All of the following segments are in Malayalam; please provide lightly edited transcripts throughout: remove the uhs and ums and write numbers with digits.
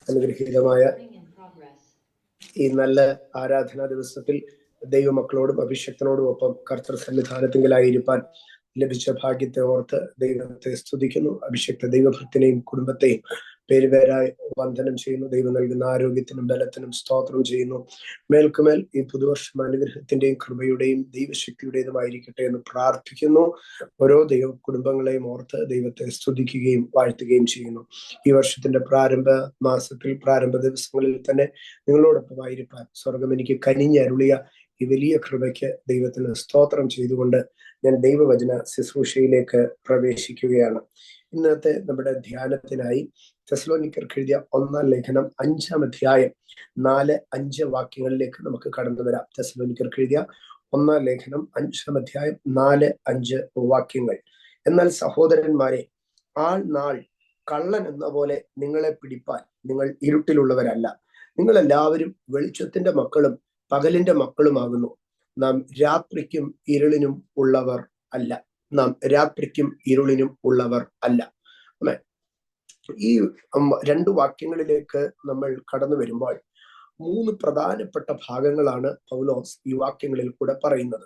അനുഗ്രഹീതമായ ഈ നല്ല ആരാധനാ ദിവസത്തിൽ ദൈവമക്കളോടും അഭിഷക്തനോടും ഒപ്പം കർത്തൃ സന്നിധാനത്തിങ്കലായിരിക്കാൻ ലഭിച്ച ഭാഗ്യത്തെ ഓർത്ത് ദൈവത്തെ സ്തുതിക്കുന്നു. അഭിഷക്ത ദൈവഭക്തനെയും കുടുംബത്തെയും പേരുപേരായി വന്ദനം ചെയ്യുന്നു. ദൈവം നൽകുന്ന ആരോഗ്യത്തിനും ബലത്തിനും സ്തോത്രം ചെയ്യുന്നു. മേൽക്കുമേൽ ഈ പുതുവർഷം അനുഗ്രഹത്തിന്റെയും കൃപയുടെയും ദൈവശക്തിയുടേതുമായിരിക്കട്ടെ എന്ന് പ്രാർത്ഥിക്കുന്നു. ഓരോ ദൈവ കുടുംബങ്ങളെയും ഓർത്ത് ദൈവത്തെ സ്തുതിക്കുകയും വാഴ്ത്തുകയും ചെയ്യുന്നു. ഈ വർഷത്തിന്റെ പ്രാരംഭ മാസത്തിൽ പ്രാരംഭ ദിവസങ്ങളിൽ തന്നെ നിങ്ങളോടൊപ്പം ആയിരിക്കാൻ സ്വർഗം എനിക്ക് കനിഞ്ഞരുളിയ ഈ വലിയ കൃപയ്ക്ക് ദൈവത്തിന് സ്തോത്രം ചെയ്തുകൊണ്ട് ഞാൻ ദൈവവചന ശുശ്രൂഷയിലേക്ക് പ്രവേശിക്കുകയാണ്. ഇന്നത്തെ നമ്മുടെ ധ്യാനത്തിനായി തെസ്സലോനിക്കർക്ക് എഴുതിയ 1-ാം ലേഖനം 5-ാം അധ്യായം 4-5 വാക്യങ്ങളിലേക്ക് നമുക്ക് കടന്നു വരാം. തെസ്സലോനിക്കർക്ക് എഴുതിയ 1-ാം ലേഖനം 5-ാം അധ്യായം 4-5 വാക്യങ്ങൾ. എന്നാൽ സഹോദരന്മാരെ, ആൾ നാൾ കള്ളൻ എന്ന പോലെ നിങ്ങളെ പിടിപ്പാൻ നിങ്ങൾ ഇരുട്ടിലുള്ളവരല്ല. നിങ്ങളെല്ലാവരും വെളിച്ചത്തിന്റെ മക്കളും പകലിന്റെ മക്കളുമാകുന്നു. നാം രാത്രിക്കും ഇരുളിനും ഉള്ളവർ അല്ല. നാം രാത്രിക്കും ഇരുളിനും ഉള്ളവർ അല്ല. ഈ 2 വാക്യങ്ങളിലേക്ക് നമ്മൾ കടന്നു വരുമ്പോൾ 3 പ്രധാനപ്പെട്ട ഭാഗങ്ങളാണ് പൗലോസ് ഈ വാക്യങ്ങളിൽ കൂടെ പറയുന്നത്.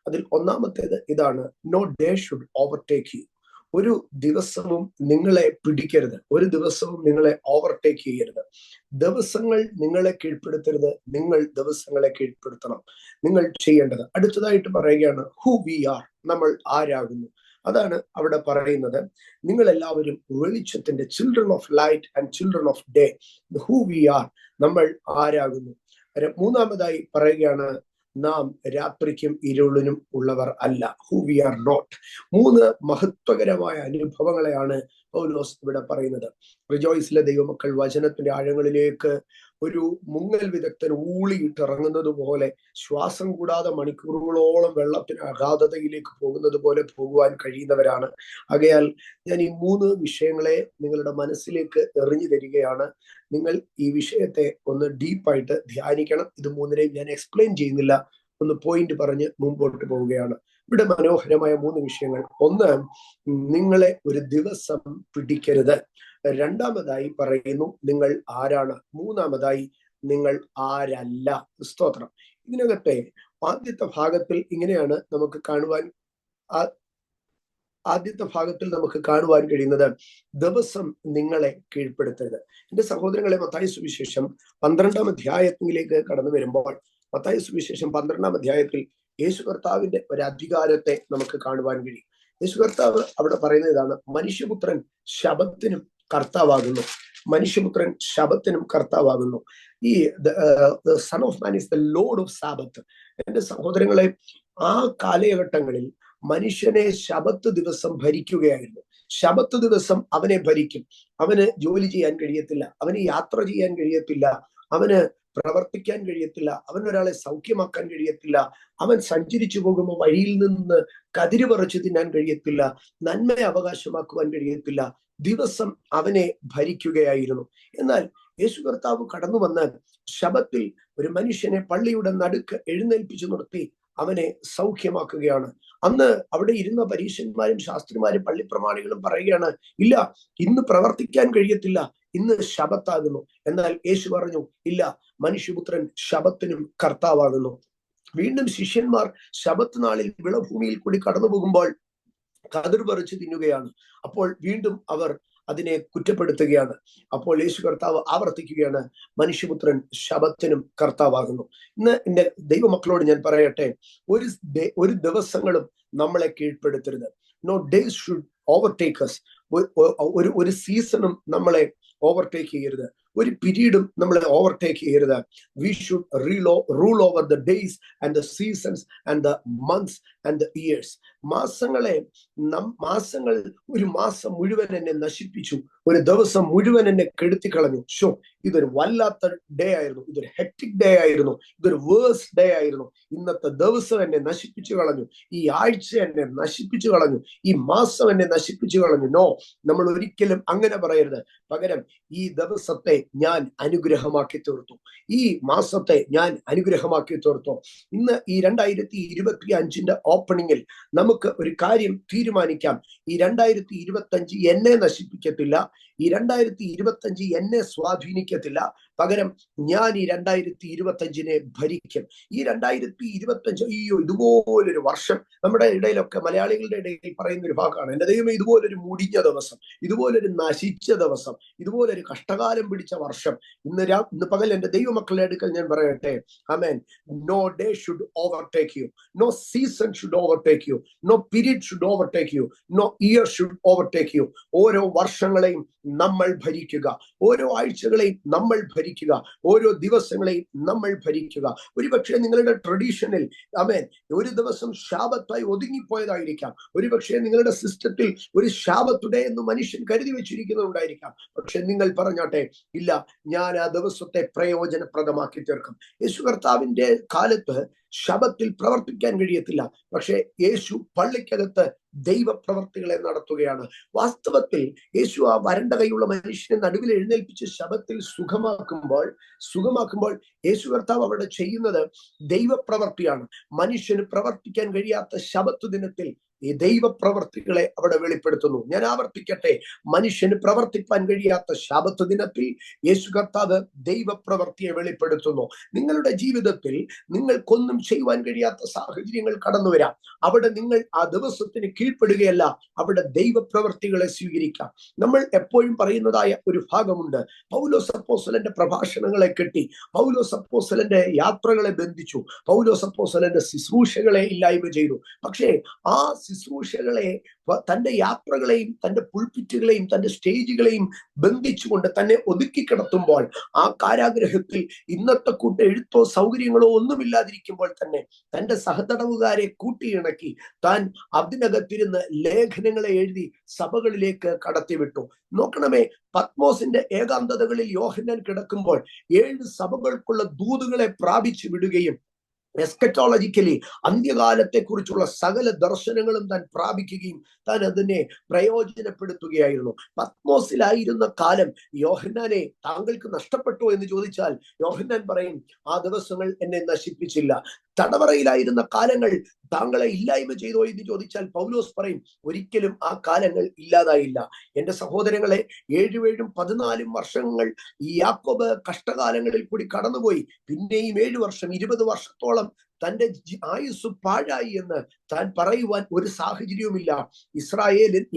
അതിൽ ഒന്നാമത്തേത് ഇതാണ്: no day should overtake you. ഒരു ദിവസവും നിങ്ങളെ പിടിക്കരുത്, ഒരു ദിവസവും നിങ്ങളെ ഓവർടേക്ക് ചെയ്യരുത്. ദിവസങ്ങൾ നിങ്ങളെ കീഴ്പ്പെടുത്തരുത്, നിങ്ങൾ ദിവസങ്ങളെ കീഴ്പ്പെടുത്തണം. നിങ്ങൾ ചെയ്യേണ്ടത്. അടുത്തതായിട്ട് പറയുകയാണ് ഹു വി ആർ, നമ്മൾ ആരാകുന്നു. അതാണ് അവിടെ പറയുന്നത്. നിങ്ങൾ എല്ലാവരും വെളിച്ചത്തിന്റെ children of light and children of day. Who we are, നമ്മൾ ആരാകുന്നു. മൂന്നാമതായി പറയുകയാണ് നാം രാത്രിക്കും ഇരുളിനും ഉള്ളവർ അല്ല. Who we are not. 3 മഹത്വകരമായ അനുഭവങ്ങളെയാണ് പൗലോസ് ഇവിടെ പറയുന്നത്. റിജോയ്സിലെ ദൈവമക്കൾ വചനത്തിന്റെ ആഴങ്ങളിലേക്ക് ഒരു മുങ്ങൽ വിദഗ്ധൻ ഊളിയിട്ടിറങ്ങുന്നത് പോലെ ശ്വാസം കൂടാതെ മണിക്കൂറുകളോളം വെള്ളത്തിന് അഗാധതയിലേക്ക് പോകുന്നത് പോലെ പോകുവാൻ കഴിയുന്നവരാണ്. ആകയാൽ ഞാൻ ഈ 3 വിഷയങ്ങളെ നിങ്ങളുടെ മനസ്സിലേക്ക് എറിഞ്ഞു തരികയാണ്. നിങ്ങൾ ഈ വിഷയത്തെ ഒന്ന് ഡീപ്പായിട്ട് ധ്യാനിക്കണം. ഇത് 3നെയും ഞാൻ എക്സ്പ്ലെയിൻ ചെയ്യുന്നില്ല, ഒന്ന് പോയിന്റ് പറഞ്ഞ് മുമ്പോട്ട് പോവുകയാണ്. ഇവിടെ മനോഹരമായ 3 വിഷയങ്ങൾ. ഒന്ന്, നിങ്ങളെ ഒരു ദിവസം പിടിക്കരുത്. രണ്ടാമതായി പറയുന്നു നിങ്ങൾ ആരാണ്. മൂന്നാമതായി നിങ്ങൾ ആരല്ല. സ്തോത്രം. ഇതിനകത്തെ ആദ്യത്തെ ഭാഗത്തിൽ ഇങ്ങനെയാണ് നമുക്ക് കാണുവാൻ കഴിയുന്നത്: ദിവസം നിങ്ങളെ കീഴ്പ്പെടുത്തരുത്. എന്റെ സഹോദരങ്ങളെ, മത്തായി സുവിശേഷം 12-ാം അധ്യായത്തിലേക്ക് കടന്നു വരുമ്പോൾ മത്തായി സുവിശേഷം 12-ാം അധ്യായത്തിൽ യേശു കർത്താവിന്റെ ഒരു അധികാരത്തെ നമുക്ക് കാണുവാൻ കഴിയും. യേശു കർത്താവ് അവിടെ പറയുന്നത് ഇതാണ്: മനുഷ്യപുത്രൻ ശബത്തിനും കർത്താവാകുന്നു. മനുഷ്യപുത്രൻ ശബത്തിനും കർത്താവാകുന്നു. ഈ son of man is the Lord of Sabbath. എന്റെ സഹോദരങ്ങളെ, ആ കാലഘട്ടങ്ങളിൽ മനുഷ്യനെ ശബത്ത് ദിവസം ഭരിക്കുകയായിരുന്നു. ശബത്ത് ദിവസം അവനെ ഭരിക്കും. അവന് ജോലി ചെയ്യാൻ കഴിയത്തില്ല, അവന് യാത്ര ചെയ്യാൻ കഴിയത്തില്ല, അവന് പ്രവർത്തിക്കാൻ കഴിയത്തില്ല, അവൻ ഒരാളെ സൗഖ്യമാക്കാൻ കഴിയത്തില്ല, അവൻ സഞ്ചരിച്ചു പോകുമ്പോൾ വഴിയിൽ നിന്ന് കതിര് പറിച്ചു തിന്നാൻ കഴിയത്തില്ല, നന്മ അവകാശമാക്കുവാൻ കഴിയത്തില്ല. ദിവസം അവനെ ഭരിക്കുകയായിരുന്നു. എന്നാൽ യേശു കർത്താവ് കടന്നു വന്ന് ശബത്തിൽ ഒരു മനുഷ്യനെ പള്ളിയുടെ നടുക്ക് എഴുന്നേൽപ്പിച്ചു നിർത്തി അവനെ സൗഖ്യമാക്കുകയാണ്. അന്ന് അവിടെ ഇരുന്ന പരീശന്മാരും ശാസ്ത്രിമാരും പള്ളിപ്രമാണികളും പറയുകയാണ്, ഇല്ല, ഇന്ന് പ്രവർത്തിക്കാൻ കഴിയത്തില്ല, ഇന്ന് ശബത്താകുന്നു. എന്നാൽ യേശു പറഞ്ഞു, ഇല്ല, മനുഷ്യപുത്രൻ ശബത്തിനും കർത്താവാകുന്നു. വീണ്ടും ശിഷ്യന്മാർ ശബത്ത് നാളിൽ വിളഭൂമിയിൽ കൂടി കടന്നു പോകുമ്പോൾ കതിർ പറിച്ചു തിന്നുകയാണ്. അപ്പോൾ വീണ്ടും അവർ അതിനെ കുറ്റപ്പെടുത്തുകയാണ്. അപ്പോൾ യേശു കർത്താവ് ആവർത്തിക്കുകയാണ്, മനുഷ്യപുത്രൻ ശബത്തിനും കർത്താവാകുന്നു. ഇന്ന് എന്റെ ദൈവമക്കളോട് ഞാൻ പറയട്ടെ, ഒരു ദിവസങ്ങളും നമ്മളെ കീഴ്പ്പെടുത്തരുത്. No days should overtake us. ഒരു സീസണും നമ്മളെ ഓവർടേക്ക് ചെയ്യരുത്, ഒരു പീരീഡും നമ്മളെ ഓവർടേക്ക് ചെയ്യരുത്. We should rule over the days and the seasons and the months and the years. മാസങ്ങൾ ഒരു മാസം മുഴുവൻ എന്നെ നശിപ്പിച്ചു, ഒരു ദിവസം മുഴുവൻ എന്നെ കെടുത്തി കളഞ്ഞു. ഇതൊരു വല്ലാത്ത ഡേ ആയിരുന്നു, ഇതൊരു ഹെക്ടിക് ഡേ ആയിരുന്നു, ഇതൊരു വേഴ്സ് ഡേ ആയിരുന്നു. ഇന്നത്തെ ദിവസം എന്നെ നശിപ്പിച്ചു കളഞ്ഞു, ഈ ആഴ്ച എന്നെ നശിപ്പിച്ചു കളഞ്ഞു, ഈ മാസം എന്നെ നശിപ്പിച്ചു കളഞ്ഞു. നോ, നമ്മൾ ഒരിക്കലും അങ്ങനെ പറയരുത്. പകരം ഈ ദിവസത്തെ ഞാൻ അനുഗ്രഹമാക്കി തീർത്തു, ഈ മാസത്തെ ഞാൻ അനുഗ്രഹമാക്കി തീർത്തു. ഇന്ന് ഈ 2025 ഓപ്പണിങ്ങിൽ നമുക്ക് ഒരു കാര്യം തീരുമാനിക്കാം: ഈ 2025 എന്നെ നശിപ്പിക്കത്തില്ല, ഈ 2025 എന്നെ സ്വാധീനിക്കത്തില്ല, പകരം ഞാൻ ഈ 2025 ഭരിക്കും. ഈ 2025 അയ്യോ ഇതുപോലൊരു വർഷം നമ്മുടെ ഇടയിലൊക്കെ മലയാളികളുടെ ഇടയിൽ പറയുന്ന ഒരു വാക്കാണ്, എന്റെ ദൈവമേ ഇതുപോലൊരു മുടിഞ്ഞ ദിവസം, ഇതുപോലൊരു നശിച്ച ദിവസം, ഇതുപോലൊരു കഷ്ടകാലം പിടിച്ച വർഷം. ഇന്ന് പകൽ എന്റെ ദൈവമക്കളുടെ അടുക്കൽ ഞാൻ പറയട്ടെ, ആമേൻ, no day should overtake you, no season should overtake you, no period should overtake you, no year should overtake you. ഓരോ വർഷങ്ങളെയും നമ്മൾ ഭരിക്കുക, ഓരോ ആഴ്ചകളെയും നമ്മൾ ഭരിക്കുക, ഓരോ ദിവസങ്ങളെയും നമ്മൾ ഭരിക്കുക. ഒരുപക്ഷെ നിങ്ങളുടെ ട്രഡീഷനിൽ ആമേൻ ഒരു ദിവസം ശാബത്തായി ഒതുങ്ങിപ്പോയതായിരിക്കാം, ഒരുപക്ഷെ നിങ്ങളുടെ സിസ്റ്റത്തിൽ ഒരു ശാബത്തുഡേ എന്ന് മനുഷ്യൻ കരുതി വെച്ചിരിക്കുന്നുണ്ടായിരിക്കാം. പക്ഷെ നിങ്ങൾ പറഞ്ഞാട്ടെ, ഇല്ല, ഞാൻ ആ ദിവസത്തെ പ്രയോജനപ്രദമാക്കി തീർക്കും. യേശു കർത്താവിന്റെ കാലത്ത് ശബത്തിൽ പ്രവർത്തിക്കാൻ കഴിയത്തില്ല, പക്ഷെ യേശു പള്ളിക്കകത്ത് ദൈവപ്രവർത്തികളെ നടത്തുകയാണ്. വാസ്തവത്തിൽ യേശു ആ വരണ്ട കൈയുള്ള മനുഷ്യനെ നടുവിൽ എഴുന്നേൽപ്പിച്ച് ശബത്തിൽ സുഖമാക്കുമ്പോൾ യേശു കർത്താവ് അവിടെ ചെയ്യുന്നത് ദൈവപ്രവർത്തിയാണ്. മനുഷ്യന് പ്രവർത്തിക്കാൻ കഴിയാത്ത ശബത്ത് ദിനത്തിൽ ഈ ദൈവപ്രവർത്തികളെ അവിടെ വെളിപ്പെടുത്തുന്നു. ഞാൻ ആവർത്തിക്കട്ടെ, മനുഷ്യന് പ്രവർത്തിക്കാൻ കഴിയാത്ത ശബത്ത് ദിനത്തിൽ യേശു കർത്താവ് ദൈവപ്രവർത്തിയെ വെളിപ്പെടുത്തുന്നു. നിങ്ങളുടെ ജീവിതത്തിൽ നിങ്ങൾക്കൊന്നും ചെയ്യുവാൻ കഴിയാത്ത സാഹചര്യങ്ങൾ കടന്നു വരാം. അവിടെ നിങ്ങൾ ആ ദിവസത്തിന് കീഴ്പ്പെടുകയല്ല, അവിടെ ദൈവപ്രവർത്തികളെ സ്വീകരിക്കാം. നമ്മൾ എപ്പോഴും പറയുന്നതായ ഒരു ഭാഗമുണ്ട്, പൗലോസ് അപ്പോസ്തലന്റെ പ്രഭാഷണങ്ങളെ കെട്ടി, പൗലോസ് അപ്പോസ്തലന്റെ യാത്രകളെ ബന്ധിച്ചു, പൗലോസ് അപ്പോസ്തലന്റെ ശുശ്രൂഷകളെ ഇല്ലായ്മ ചെയ്തു. പക്ഷേ ആ ശുശ്രൂഷകളെ, തന്റെ യാത്രകളെയും തന്റെ പുൾപിറ്റുകളെയും തന്റെ സ്റ്റേജുകളെയും ബന്ധിച്ചുകൊണ്ട് തന്നെ ഒതുക്കി കിടത്തുമ്പോൾ, ആ കാരാഗ്രഹത്തിൽ ഇന്നത്തെ കൂട്ട എഴുത്തോ സൗകര്യങ്ങളോ ഒന്നുമില്ലാതിരിക്കുമ്പോൾ തന്നെ തന്റെ സഹതടവുകാരെ കൂട്ടിയിണക്കി താൻ അതിനകത്തിരുന്ന് ലേഖനങ്ങളെ എഴുതി സഭകളിലേക്ക് കടത്തിവിട്ടു. നോക്കണമേ, പത്മോസിന്റെ ഏകാന്തതകളിൽ യോഹന്നാൻ കിടക്കുമ്പോൾ 7 സഭകൾക്കുള്ള ദൂതുകളെ പ്രാപിച്ചു വിടുകയും എസ്കറ്റോളജിക്കലി അന്ത്യകാലത്തെ കുറിച്ചുള്ള സകല ദർശനങ്ങളും താൻ പ്രാപിക്കുകയും താൻ അതിനെ പ്രയോജനപ്പെടുത്തുകയായിരുന്നു. പത്മോസിലായിരുന്ന കാലം യോഹന്നാനെ താങ്കൾക്ക് നഷ്ടപ്പെട്ടോ എന്ന് ചോദിച്ചാൽ യോഹന്നാൻ പറയും, ആ ദിവസങ്ങൾ എന്നെ നശിപ്പിച്ചില്ല. തടവറയിലായിരുന്ന കാലങ്ങൾ താങ്കളെ ഇല്ലായ്മ ചെയ്തോ എന്ന് ചോദിച്ചാൽ പൗലോസ് പറയും, ഒരിക്കലും ആ കാലങ്ങൾ ഇല്ലാതായില്ല. എന്റെ സഹോദരങ്ങളെ, 7 14 വർഷങ്ങൾ ഈ യാക്കോബ് കഷ്ടകാലങ്ങളിൽ കൂടി കടന്നുപോയി. പിന്നെയും 7 വർഷം 20 വർഷത്തോളം തന്റെ ആയുസ് പാഴായി എന്ന് താൻ പറയുവാൻ ഒരു സാഹചര്യവുമില്ല.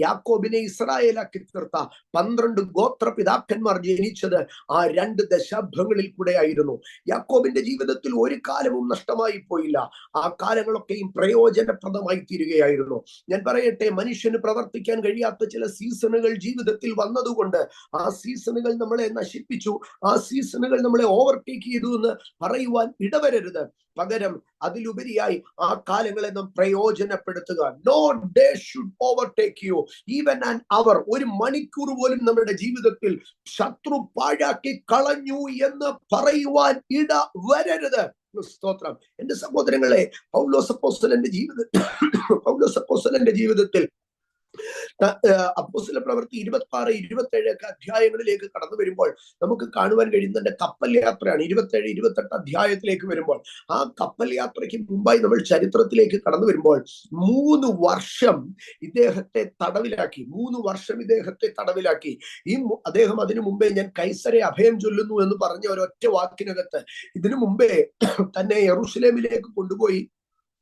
യാക്കോബിനെ ഇസ്രായേലാക്കി തീർത്ത 12 ഗോത്രപിതാക്കന്മാർ ജനിച്ചത് ആ 2 ദശാബ്ദങ്ങളിൽ കൂടെ ആയിരുന്നു. യാക്കോബിന്റെ ജീവിതത്തിൽ ഒരു കാലവും നഷ്ടമായി പോയില്ല. ആ കാലങ്ങളൊക്കെയും പ്രയോജനപ്രദമായി തീരുകയായിരുന്നു. ഞാൻ പറയട്ടെ, മനുഷ്യന് പ്രവർത്തിക്കാൻ കഴിയാത്ത ചില സീസണുകൾ ജീവിതത്തിൽ വന്നതുകൊണ്ട് ആ സീസണുകൾ നമ്മളെ നശിപ്പിച്ചു, ആ സീസണുകൾ നമ്മളെ ഓവർടേക്ക് ചെയ്തു എന്ന് പറയുവാൻ ഇടവരരുത്. പകരം അതിലുപരിയായി ആ കാലങ്ങളെ നാം പ്രയോജനപ്പെടുത്തുക. No day should overtake you even an hour. ഒരു മണിക്കൂർ പോലും നമ്മുടെ ജീവിതത്തിൽ ശത്രു പാഴാക്കി കളഞ്ഞു എന്ന് പറയുവാൻ ഇട വരരുത്. സ്തോത്രം. എന്റെ സഹോദരങ്ങളെ, പൗലോസ് അപ്പോസ്തലന്റെ ജീവിതത്തിൽ അപ്പോസ്തല പ്രവൃത്തി 26, 27 അധ്യായങ്ങളിലേക്ക് കടന്നു വരുമ്പോൾ നമുക്ക് കാണുവാൻ കഴിയുന്നതിന്റെ കപ്പൽ യാത്രയാണ്. 27, 28 അധ്യായത്തിലേക്ക് വരുമ്പോൾ, ആ കപ്പൽ യാത്രയ്ക്ക് മുമ്പായി നമ്മൾ ചരിത്രത്തിലേക്ക് കടന്നു വരുമ്പോൾ 3 വർഷം ഇദ്ദേഹത്തെ തടവിലാക്കി. 3 വർഷം ഇദ്ദേഹത്തെ തടവിലാക്കി. അദ്ദേഹം അതിനു മുമ്പേ ഞാൻ കൈസരെ അഭയം ചൊല്ലുന്നു എന്ന് പറഞ്ഞ ഒരൊറ്റ വാക്കിനകത്ത് ഇതിനു മുമ്പേ തന്നെ യെറൂശലേമിലേക്ക് കൊണ്ടുപോയി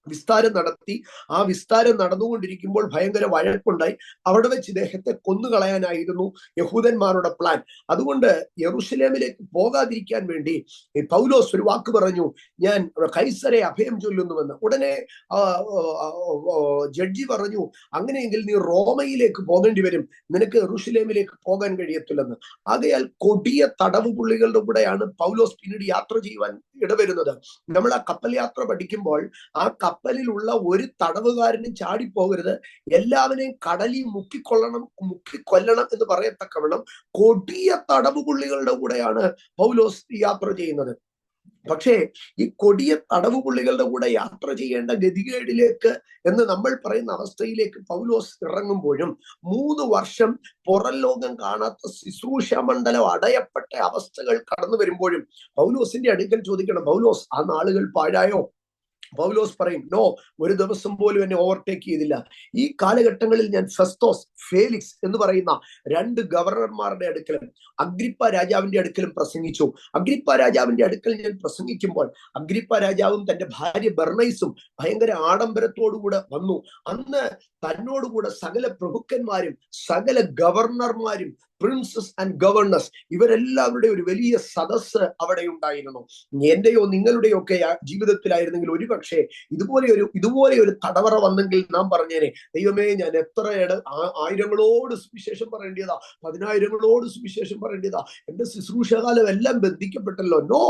വിസ്താരം നടത്തി. ആ വിസ്താരം നടന്നുകൊണ്ടിരിക്കുമ്പോൾ ഭയങ്കര വഴക്കുണ്ടായി. അവിടെ വെച്ച് ഇദ്ദേഹത്തെ കൊന്നുകളയാനായിരുന്നു യഹൂദന്മാരുടെ പ്ലാൻ. അതുകൊണ്ട് യെറൂശലേമിലേക്ക് പോകാതിരിക്കാൻ വേണ്ടി പൗലോസ് ഒരു വാക്ക് പറഞ്ഞു, ഞാൻ കൈസരെ അഭയം ചൊല്ലുന്നുവെന്ന്. ഉടനെ ജഡ്ജി പറഞ്ഞു, അങ്ങനെയെങ്കിൽ നീ റോമയിലേക്ക് പോകേണ്ടി വരും, നിനക്ക് യെറൂശലേമിലേക്ക് പോകാൻ കഴിയത്തില്ലെന്ന്. ആകയാൽ കൊടിയ തടവ് പുള്ളികളുടെ കൂടെയാണ് പൗലോസ് പിന്നീട് യാത്ര ചെയ്യുവാൻ ഇടവരുന്നത്. നമ്മൾ ആ കപ്പൽ യാത്ര പഠിക്കുമ്പോൾ ആ കപ്പലിലുള്ള ഒരു തടവുകാരനും ചാടിപ്പോകരുത്, എല്ലാവരെയും കടലിൽ മുക്കിക്കൊല്ലണം എന്ന് പറയത്തക്കവണ്ണം കൊടിയ തടവുപുള്ളികളുടെ കൂടെയാണ് പൗലോസ് യാത്ര ചെയ്യുന്നത്. പക്ഷേ ഈ കൊടിയ തടവുപുള്ളികളുടെ കൂടെ യാത്ര ചെയ്യേണ്ട ഗതികേടിലേക്ക് എന്ന് നമ്മൾ പറയുന്ന അവസ്ഥയിലേക്ക് പൗലോസ് ഇറങ്ങുമ്പോഴും 3 വർഷം പുറം ലോകം കാണാത്ത ശുശ്രൂഷ മണ്ഡലം അടയപ്പെട്ട അവസ്ഥകൾ കടന്നു വരുമ്പോഴും പൗലോസിന്റെ അടുക്കൽ ചോദിക്കണം, പൗലോസ്, ആ നാളുകൾ പാഴായോ? പൗലോസ് പറയും, നോ, ഒരു ദിവസം പോലും എന്നെ ഓവർടേക്ക് ചെയ്തില്ല. ഈ കാലഘട്ടങ്ങളിൽ ഞാൻ ഫെസ്തോസ്, ഫേലിക്സ് എന്ന് പറയുന്ന രണ്ട് ഗവർണർമാരുടെ അടുക്കലും അഗ്രിപ്പ രാജാവിന്റെ അടുക്കലും പ്രസംഗിച്ചു. അഗ്രിപ്പ രാജാവിന്റെ അടുക്കൽ ഞാൻ പ്രസംഗിക്കുമ്പോൾ അഗ്രിപ്പ രാജാവും തന്റെ ഭാര്യ ബെർണൈസും ഭയങ്കര ആഡംബരത്തോടുകൂടെ വന്നു. അന്ന് തന്നോടുകൂടെ സകല പ്രഭുക്കന്മാരും സകല ഗവർണർമാരും പ്രിൻസസ് ആൻഡ് ഗവർണേഴ്സ് ഇവരെല്ലാവരുടെ ഒരു വലിയ സദസ്സ് അവിടെ ഉണ്ടായിരുന്നു. എന്റെയോ നിങ്ങളുടെയോ ഒക്കെ ജീവിതത്തിലായിരുന്നെങ്കിൽ ഒരുപക്ഷെ ഇതുപോലെ ഒരു തടവറ വന്നെങ്കിൽ നാം പറഞ്ഞേനെ, ദൈവമേ, ഞാൻ എത്ര ആയിരങ്ങളോട് സുവിശേഷം പറയേണ്ടതാ, 10,000-ങ്ങളോട് സുവിശേഷം പറയേണ്ടതാ, എന്റെ ശുശ്രൂഷകാലം എല്ലാം ബന്ധിക്കപ്പെട്ടല്ലോ. നോ,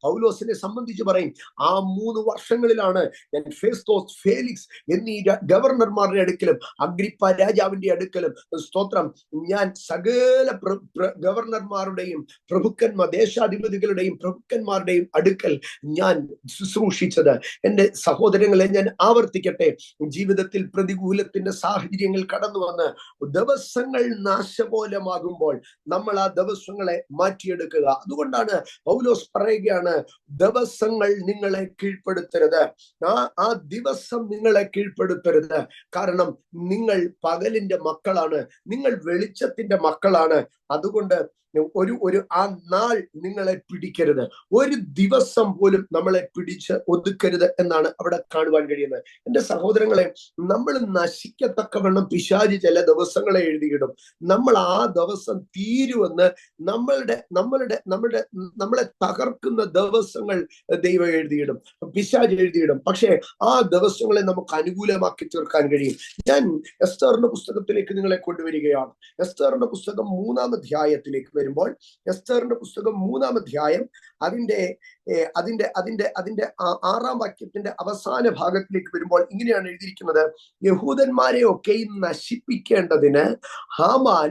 പൗലോസിനെ സംബന്ധിച്ച് പറയും, ആ 3 വർഷങ്ങളിലാണ് ഞാൻ ഫെസ്തോസ്, ഫേലിക്സ് എന്നീ ഗവർണർമാരുടെ അടുക്കലും അഗ്രിപ്പ രാജാവിന്റെ അടുക്കലും, സ്തോത്രം, ഞാൻ സകല ഗവർണർമാരുടെയും ദേശാധിപതികളുടെയും പ്രഭുക്കന്മാരുടെയും അടുക്കൽ ഞാൻ ശുശ്രൂഷിച്ചത്. എന്റെ സഹോദരങ്ങളെ, ഞാൻ ആവർത്തിക്കട്ടെ, ജീവിതത്തിൽ പ്രതികൂലത്തിന്റെ സാഹചര്യങ്ങൾ കടന്നു വന്ന് ദിവസങ്ങൾ നാശകോലമാകുമ്പോൾ നമ്മൾ ആ ദിവസങ്ങളെ മാറ്റിയെടുക്കുക. അതുകൊണ്ടാണ് പൗലോസ് പറയുകയാണ്, ദിവസങ്ങൾ നിങ്ങളെ കീഴ്പ്പെടുത്തരുത്, ആ ദിവസം നിങ്ങളെ കീഴ്പ്പെടുത്തരുത്. കാരണം നിങ്ങൾ പകലിന്റെ മക്കളാണ്, നിങ്ങൾ വെളിച്ചത്തിന്റെ മക്കളാണ്. അതുകൊണ്ട് ആ നാൾ നിങ്ങളെ പിടിക്കരുത്, ഒരു ദിവസം പോലും നമ്മളെ പിടിച്ച് ഒതുക്കരുത് എന്നാണ് അവിടെ കാണുവാൻ കഴിയുന്നത്. എന്റെ സഹോദരങ്ങളെ, നമ്മൾ നശിക്കത്തക്കവണ്ണം പിശാചി ചില ദിവസങ്ങളെ എഴുതിയിടും. നമ്മൾ ആ ദിവസം തീരുവെന്ന് നമ്മളെ തകർക്കുന്ന ദിവസങ്ങൾ ദൈവം എഴുതിയിടും, പിശാചി എഴുതിയിടും. പക്ഷേ ആ ദിവസങ്ങളെ നമുക്ക് അനുകൂലമാക്കി തീർക്കാൻ കഴിയും. ഞാൻ എസ്തറിന്റെ പുസ്തകത്തിലേക്ക് നിങ്ങളെ കൊണ്ടുവരികയാണ്. എസ്തറിന്റെ പുസ്തകം 3-ാം അധ്യായത്തിലേക്ക് വരുമ്പോൾ, എസ്തറിന്റെ പുസ്തകം 3-ാം അധ്യായം അതിന്റെ 6-ാം വാക്യത്തിന്റെ അവസാന ഭാഗത്തിലേക്ക് വരുമ്പോൾ ഇങ്ങനെയാണ് എഴുതിയിരിക്കുന്നത്, യഹൂദന്മാരെ ഒക്കെയും നശിപ്പിക്കേണ്ടതിന് ഹാമാൻ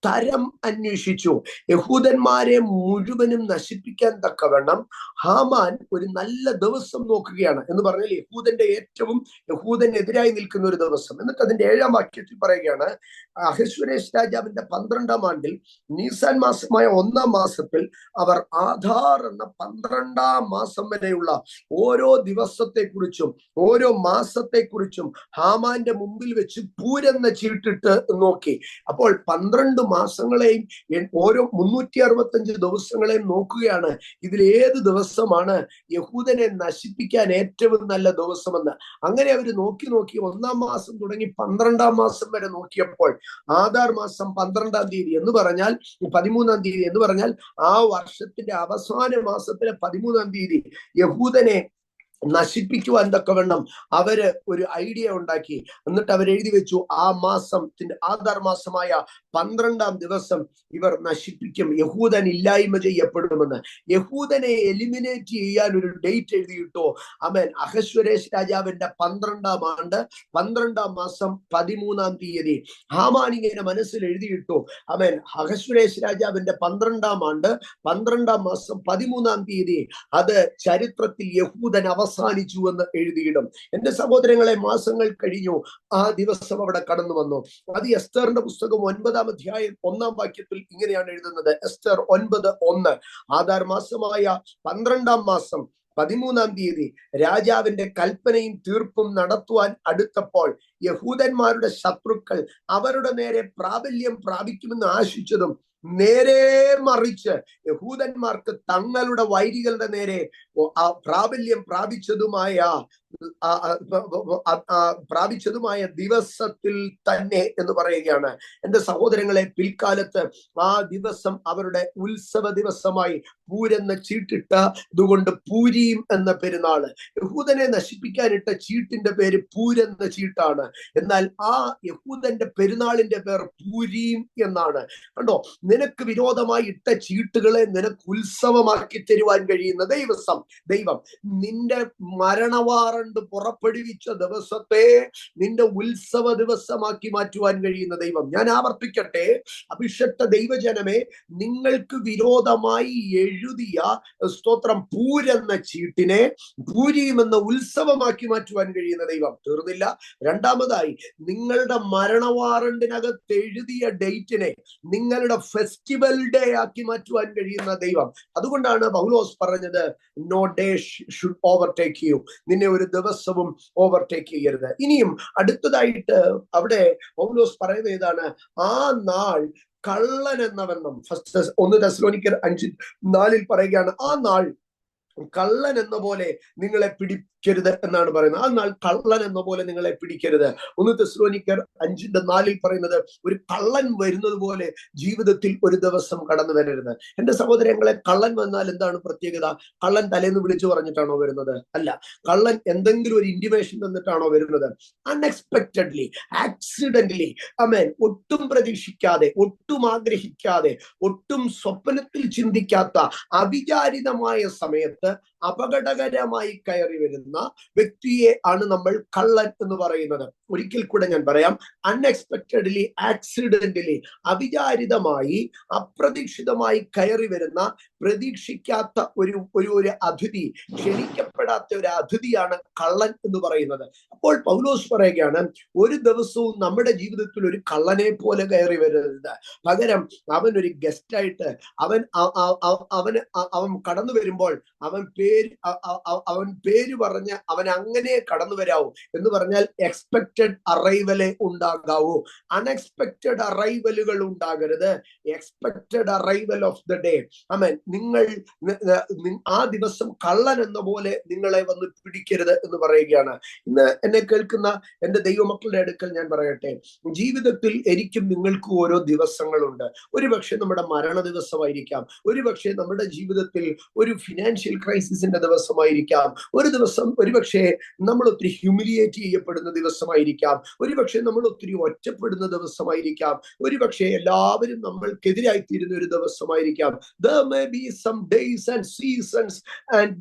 തരം അന്വേഷിച്ചു. യഹൂദന്മാരെ മുഴുവനും നശിപ്പിക്കാൻ തക്കവണ്ണം ഹാമാൻ ഒരു നല്ല ദിവസം നോക്കുകയാണ്. എന്ന് പറഞ്ഞാൽ യഹൂദനെതിരായി നിൽക്കുന്ന ഒരു ദിവസം. എന്നിട്ട് അതിന്റെ 7-ാം വാക്യത്തിൽ പറയുകയാണ്, അഹശ്വേരോശ് രാജാവിന്റെ 12-ാം ആണ്ടിൽ നീസാൻ മാസമായ 1-ാം മാസത്തിൽ അവർ ആധാർ എന്ന 12-ാം മാസം വരെയുള്ള ഓരോ ദിവസത്തെക്കുറിച്ചും ഓരോ മാസത്തെക്കുറിച്ചും ഹാമാന്റെ മുമ്പിൽ വെച്ച് പൂരെന്ന ചീട്ടിട്ട് നോക്കി. അപ്പോൾ 12 മാസങ്ങളെയും ഓരോ 365 ദിവസങ്ങളെയും നോക്കുകയാണ്. ഇതിൽ ഏത് ദിവസമാണ് യഹൂദനെ നശിപ്പിക്കാൻ ഏറ്റവും നല്ല ദിവസമെന്ന്. അങ്ങനെ അവർ നോക്കി 1-ാം മാസം തുടങ്ങി 12-ാം മാസം വരെ നോക്കിയപ്പോൾ ആധാർ മാസം 12-ാം തീയതി എന്ന് പറഞ്ഞാൽ 13-ാം തീയതി എന്ന് പറഞ്ഞാൽ ആ വർഷത്തിന്റെ അവസാന മാസത്തിലെ 13-ാം തീയതി യഹൂദനെ നശിപ്പിക്കുവാൻ തക്കവണ്ണം അവര് ഒരു ഐഡിയ ഉണ്ടാക്കി. എന്നിട്ട് അവരെഴുതി വെച്ചു, ആ മാസത്തിന്റെ ആധാർ മാസമായ 12-ാം ദിവസം ഇവർ നശിപ്പിക്കും, യഹൂദൻ ഇല്ലായ്മ ചെയ്യപ്പെടുമെന്ന്. യഹൂദനെ എലിമിനേറ്റ് ചെയ്യാൻ ഒരു ഡേറ്റ് എഴുതിയിട്ടോ. ആമേൻ. അഹശ്വേരോശ് രാജാവിന്റെ 12-ാം ആണ്ട് 12-ാം മാസം 13-ാം തീയതി ഹാമാൻ ഇങ്ങനെ മനസ്സിൽ എഴുതിയിട്ടു. ആമേൻ. അഹശ്വേരോശ് രാജാവിന്റെ 12-ാം ആണ്ട് 12-ാം മാസം 13-ാം തീയതി അത് ചരിത്രത്തിൽ യഹൂദൻ അവസാനിച്ചു എന്ന് എഴുതിയിടും. എന്റെ സഹോദരങ്ങളെ, മാസങ്ങൾ കഴിഞ്ഞു, ആ ദിവസം അവിടെ കടന്നു വന്നു. അത് എസ്തറിന്റെ പുസ്തകം 9-ാം അധ്യായം 1-ാം വാക്യത്തിൽ ഇങ്ങനെയാണ് എഴുതുന്നത്. എസ്തർ 9:1, ആധാർ മാസമായ 12-ാം മാസം 13-ാം തീയതി രാജാവിന്റെ കൽപ്പനയും തീർപ്പും നടത്തുവാൻ അടുത്തപ്പോൾ യഹൂദന്മാരുടെ ശത്രുക്കൾ അവരുടെ നേരെ പ്രാബല്യം പ്രാപിക്കുമെന്ന് ആശിച്ചതും നേരെ മറിച്ച് യഹൂദന്മാർക്ക് തങ്ങളുടെ വൈരികളുടെ നേരെ പ്രാബല്യം പ്രാപിച്ചതുമായ ദിവസത്തിൽ തന്നെ എന്ന് പറയുകയാണ്. എന്റെ സഹോദരങ്ങളെ, പിൽക്കാലത്ത് ആ ദിവസം അവരുടെ ഉത്സവ ദിവസമായി പൂരെന്ന ചീട്ടിട്ട ഇതുകൊണ്ട് പൂരീം എന്ന പെരുന്നാള്. യഹൂദനെ നശിപ്പിക്കാനിട്ട ചീട്ടിന്റെ പേര് പൂരെന്ന ചീട്ടാണ്. എന്നാൽ ആ യഹൂദന്റെ പെരുന്നാളിന്റെ പേർ പൂരീം എന്നാണ്. കണ്ടോ, നിനക്ക് വിരോധമായി ഇട്ട ചീട്ടുകളെ നിനക്ക് ഉത്സവമാക്കി തരുവാൻ കഴിയുന്ന ദൈവം നിന്റെ മരണവാറണ്ട് പുറപ്പെടുവിച്ച ദിവസത്തെ നിന്റെ ഉത്സവ ദിവസമാക്കി മാറ്റുവാൻ കഴിയുന്ന ദൈവം. ഞാൻ ആവർത്തിക്കട്ടെ, അഭിഷക്ത ദൈവജനമേ, നിങ്ങൾക്ക് വിരോധമായി എഴുതിയ സ്തോത്രം പൂരെന്ന ചീട്ടിനെ പൂരീം എന്ന ഉത്സവമാക്കി മാറ്റുവാൻ കഴിയുന്ന ദൈവം. തീർന്നില്ല. രണ്ടാമതായി, നിങ്ങളുടെ മരണവാറണ്ടിനകത്ത് എഴുതിയ ഡേറ്റിനെ നിങ്ങളുടെ ഫെസ്റ്റിവൽ ഡേ ആക്കി മാറ്റുവാൻ കഴിയുന്ന ദൈവം. അതുകൊണ്ടാണ് പൗലോസ് പറഞ്ഞത്, no day should overtake you. നിന്നെ ഒരു ദിവസവും ഓവർടേക്ക് ചെയ്യരുത്. ഇനിയും അടുത്തതായിട്ട് അവിടെ പൗലോസ് പറയുന്നത് ഏതാണ്? ആ നാൾ കള്ളൻ എന്നവണ്ണം, ഫസ്റ്റ് 1 തെസ്സലോനിക്കർ 5:4 പറയുകയാണ്, ആ നാൾ കള്ളൻ എന്ന പോലെ നിങ്ങളെ പിടിക്കരുത് എന്നാണ് പറയുന്നത്. ആ നാൾ കള്ളൻ എന്ന പോലെ നിങ്ങളെ പിടിക്കരുത്. 1 തെസ്സലോനിക്കർ 5:4 പറയുന്നത്, ഒരു കള്ളൻ വരുന്നത് പോലെ ജീവിതത്തിൽ ഒരു ദിവസം കടന്നു വരരുത്. എന്റെ സഹോദരങ്ങളെ, കള്ളൻ വന്നാൽ എന്താണ് പ്രത്യേകത? കള്ളൻ തലേന്ന് വിളിച്ചു പറഞ്ഞിട്ടാണോ വരുന്നത്? അല്ല. കള്ളൻ എന്തെങ്കിലും ഒരു ഇന്റിമേഷൻ തന്നിട്ടാണോ വരുന്നത്? അൺഎക്സ്പെക്ടഡ്ലി, ആക്സിഡന്റലി, ആമേൻ, ഒട്ടും പ്രതീക്ഷിക്കാതെ, ഒട്ടും ആഗ്രഹിക്കാതെ, ഒട്ടും സ്വപ്നത്തിൽ ചിന്തിക്കാത്ത അവിചാരിതമായ സമയത്ത് അപകടകരമായി കയറി വരുന്ന വ്യക്തിയെ ആണ് നമ്മൾ കള്ളൻ എന്ന് പറയുന്നത്. ഒരിക്കൽ കൂടെ ഞാൻ പറയാം, അൺഎക്സ്പെക്ടഡ്ലി, ആക്സിഡന്റലി, അവിചാരിതമായി, അപ്രതീക്ഷിതമായി കയറി വരുന്ന, പ്രതീക്ഷിക്കാത്ത ഒരു അതിഥി, ക്ഷണിക്കപ്പെടാത്ത ഒരു അതിഥിയാണ് കള്ളൻ എന്ന് പറയുന്നത്. അപ്പോൾ പൗലോസ് പറയുകയാണ്, ഒരു ദിവസവും നമ്മുടെ ജീവിതത്തിൽ ഒരു കള്ളനെ പോലെ കയറി വരരുത്. പകരം അവൻ ഒരു ഗസ്റ്റായിട്ട് അവൻ കടന്നു വരുമ്പോൾ അവൻ പേര് പറഞ്ഞ് അവൻ അങ്ങനെ കടന്നു വരാവൂ. എന്ന് പറഞ്ഞാൽ എക്സ്പെക്റ്റഡ് അറൈവലേ ഉണ്ടാകാവൂ. അൺഎക്സ്പെക്റ്റഡ് അറൈവലുകൾ ഉണ്ടാകരുത്. Expected arrival of the day. ആമേൻ. നിങ്ങൾ ആ ദിവസം കള്ളൻ എന്ന പോലെ നിങ്ങളെ വന്ന് പിടിക്കരുത് എന്ന് പറയുകയാണ്. ഇന്ന് എന്നെ കേൾക്കുന്ന എന്റെ ദൈവമക്കളുടെ അടുക്കൽ ഞാൻ പറയട്ടെ, ജീവിതത്തിൽ എനിക്കും നിങ്ങൾക്കും ഓരോ ദിവസങ്ങളുണ്ട്. ഒരുപക്ഷെ നമ്മുടെ മരണ ദിവസമായിരിക്കാം, ഒരുപക്ഷെ നമ്മുടെ ജീവിതത്തിൽ ഒരു ഫിനാൻഷ്യൽ ക്രൈസിസിന്റെ ദിവസമായിരിക്കാം, ഒരു ദിവസം ഒരുപക്ഷെ നമ്മൾ ഒത്തിരി ഹ്യൂമിലിയേറ്റ് ചെയ്യപ്പെടുന്ന ദിവസമായിരിക്കാം, ഒരുപക്ഷെ നമ്മൾ ഒത്തിരി ഒറ്റപ്പെടുന്ന ദിവസമായിരിക്കാം, ഒരുപക്ഷെ എല്ലാവരും നമ്മൾക്കെതിരായി തീരുന്ന ഒരു ദിവസമായിരിക്കാം. There may be some days and seasons and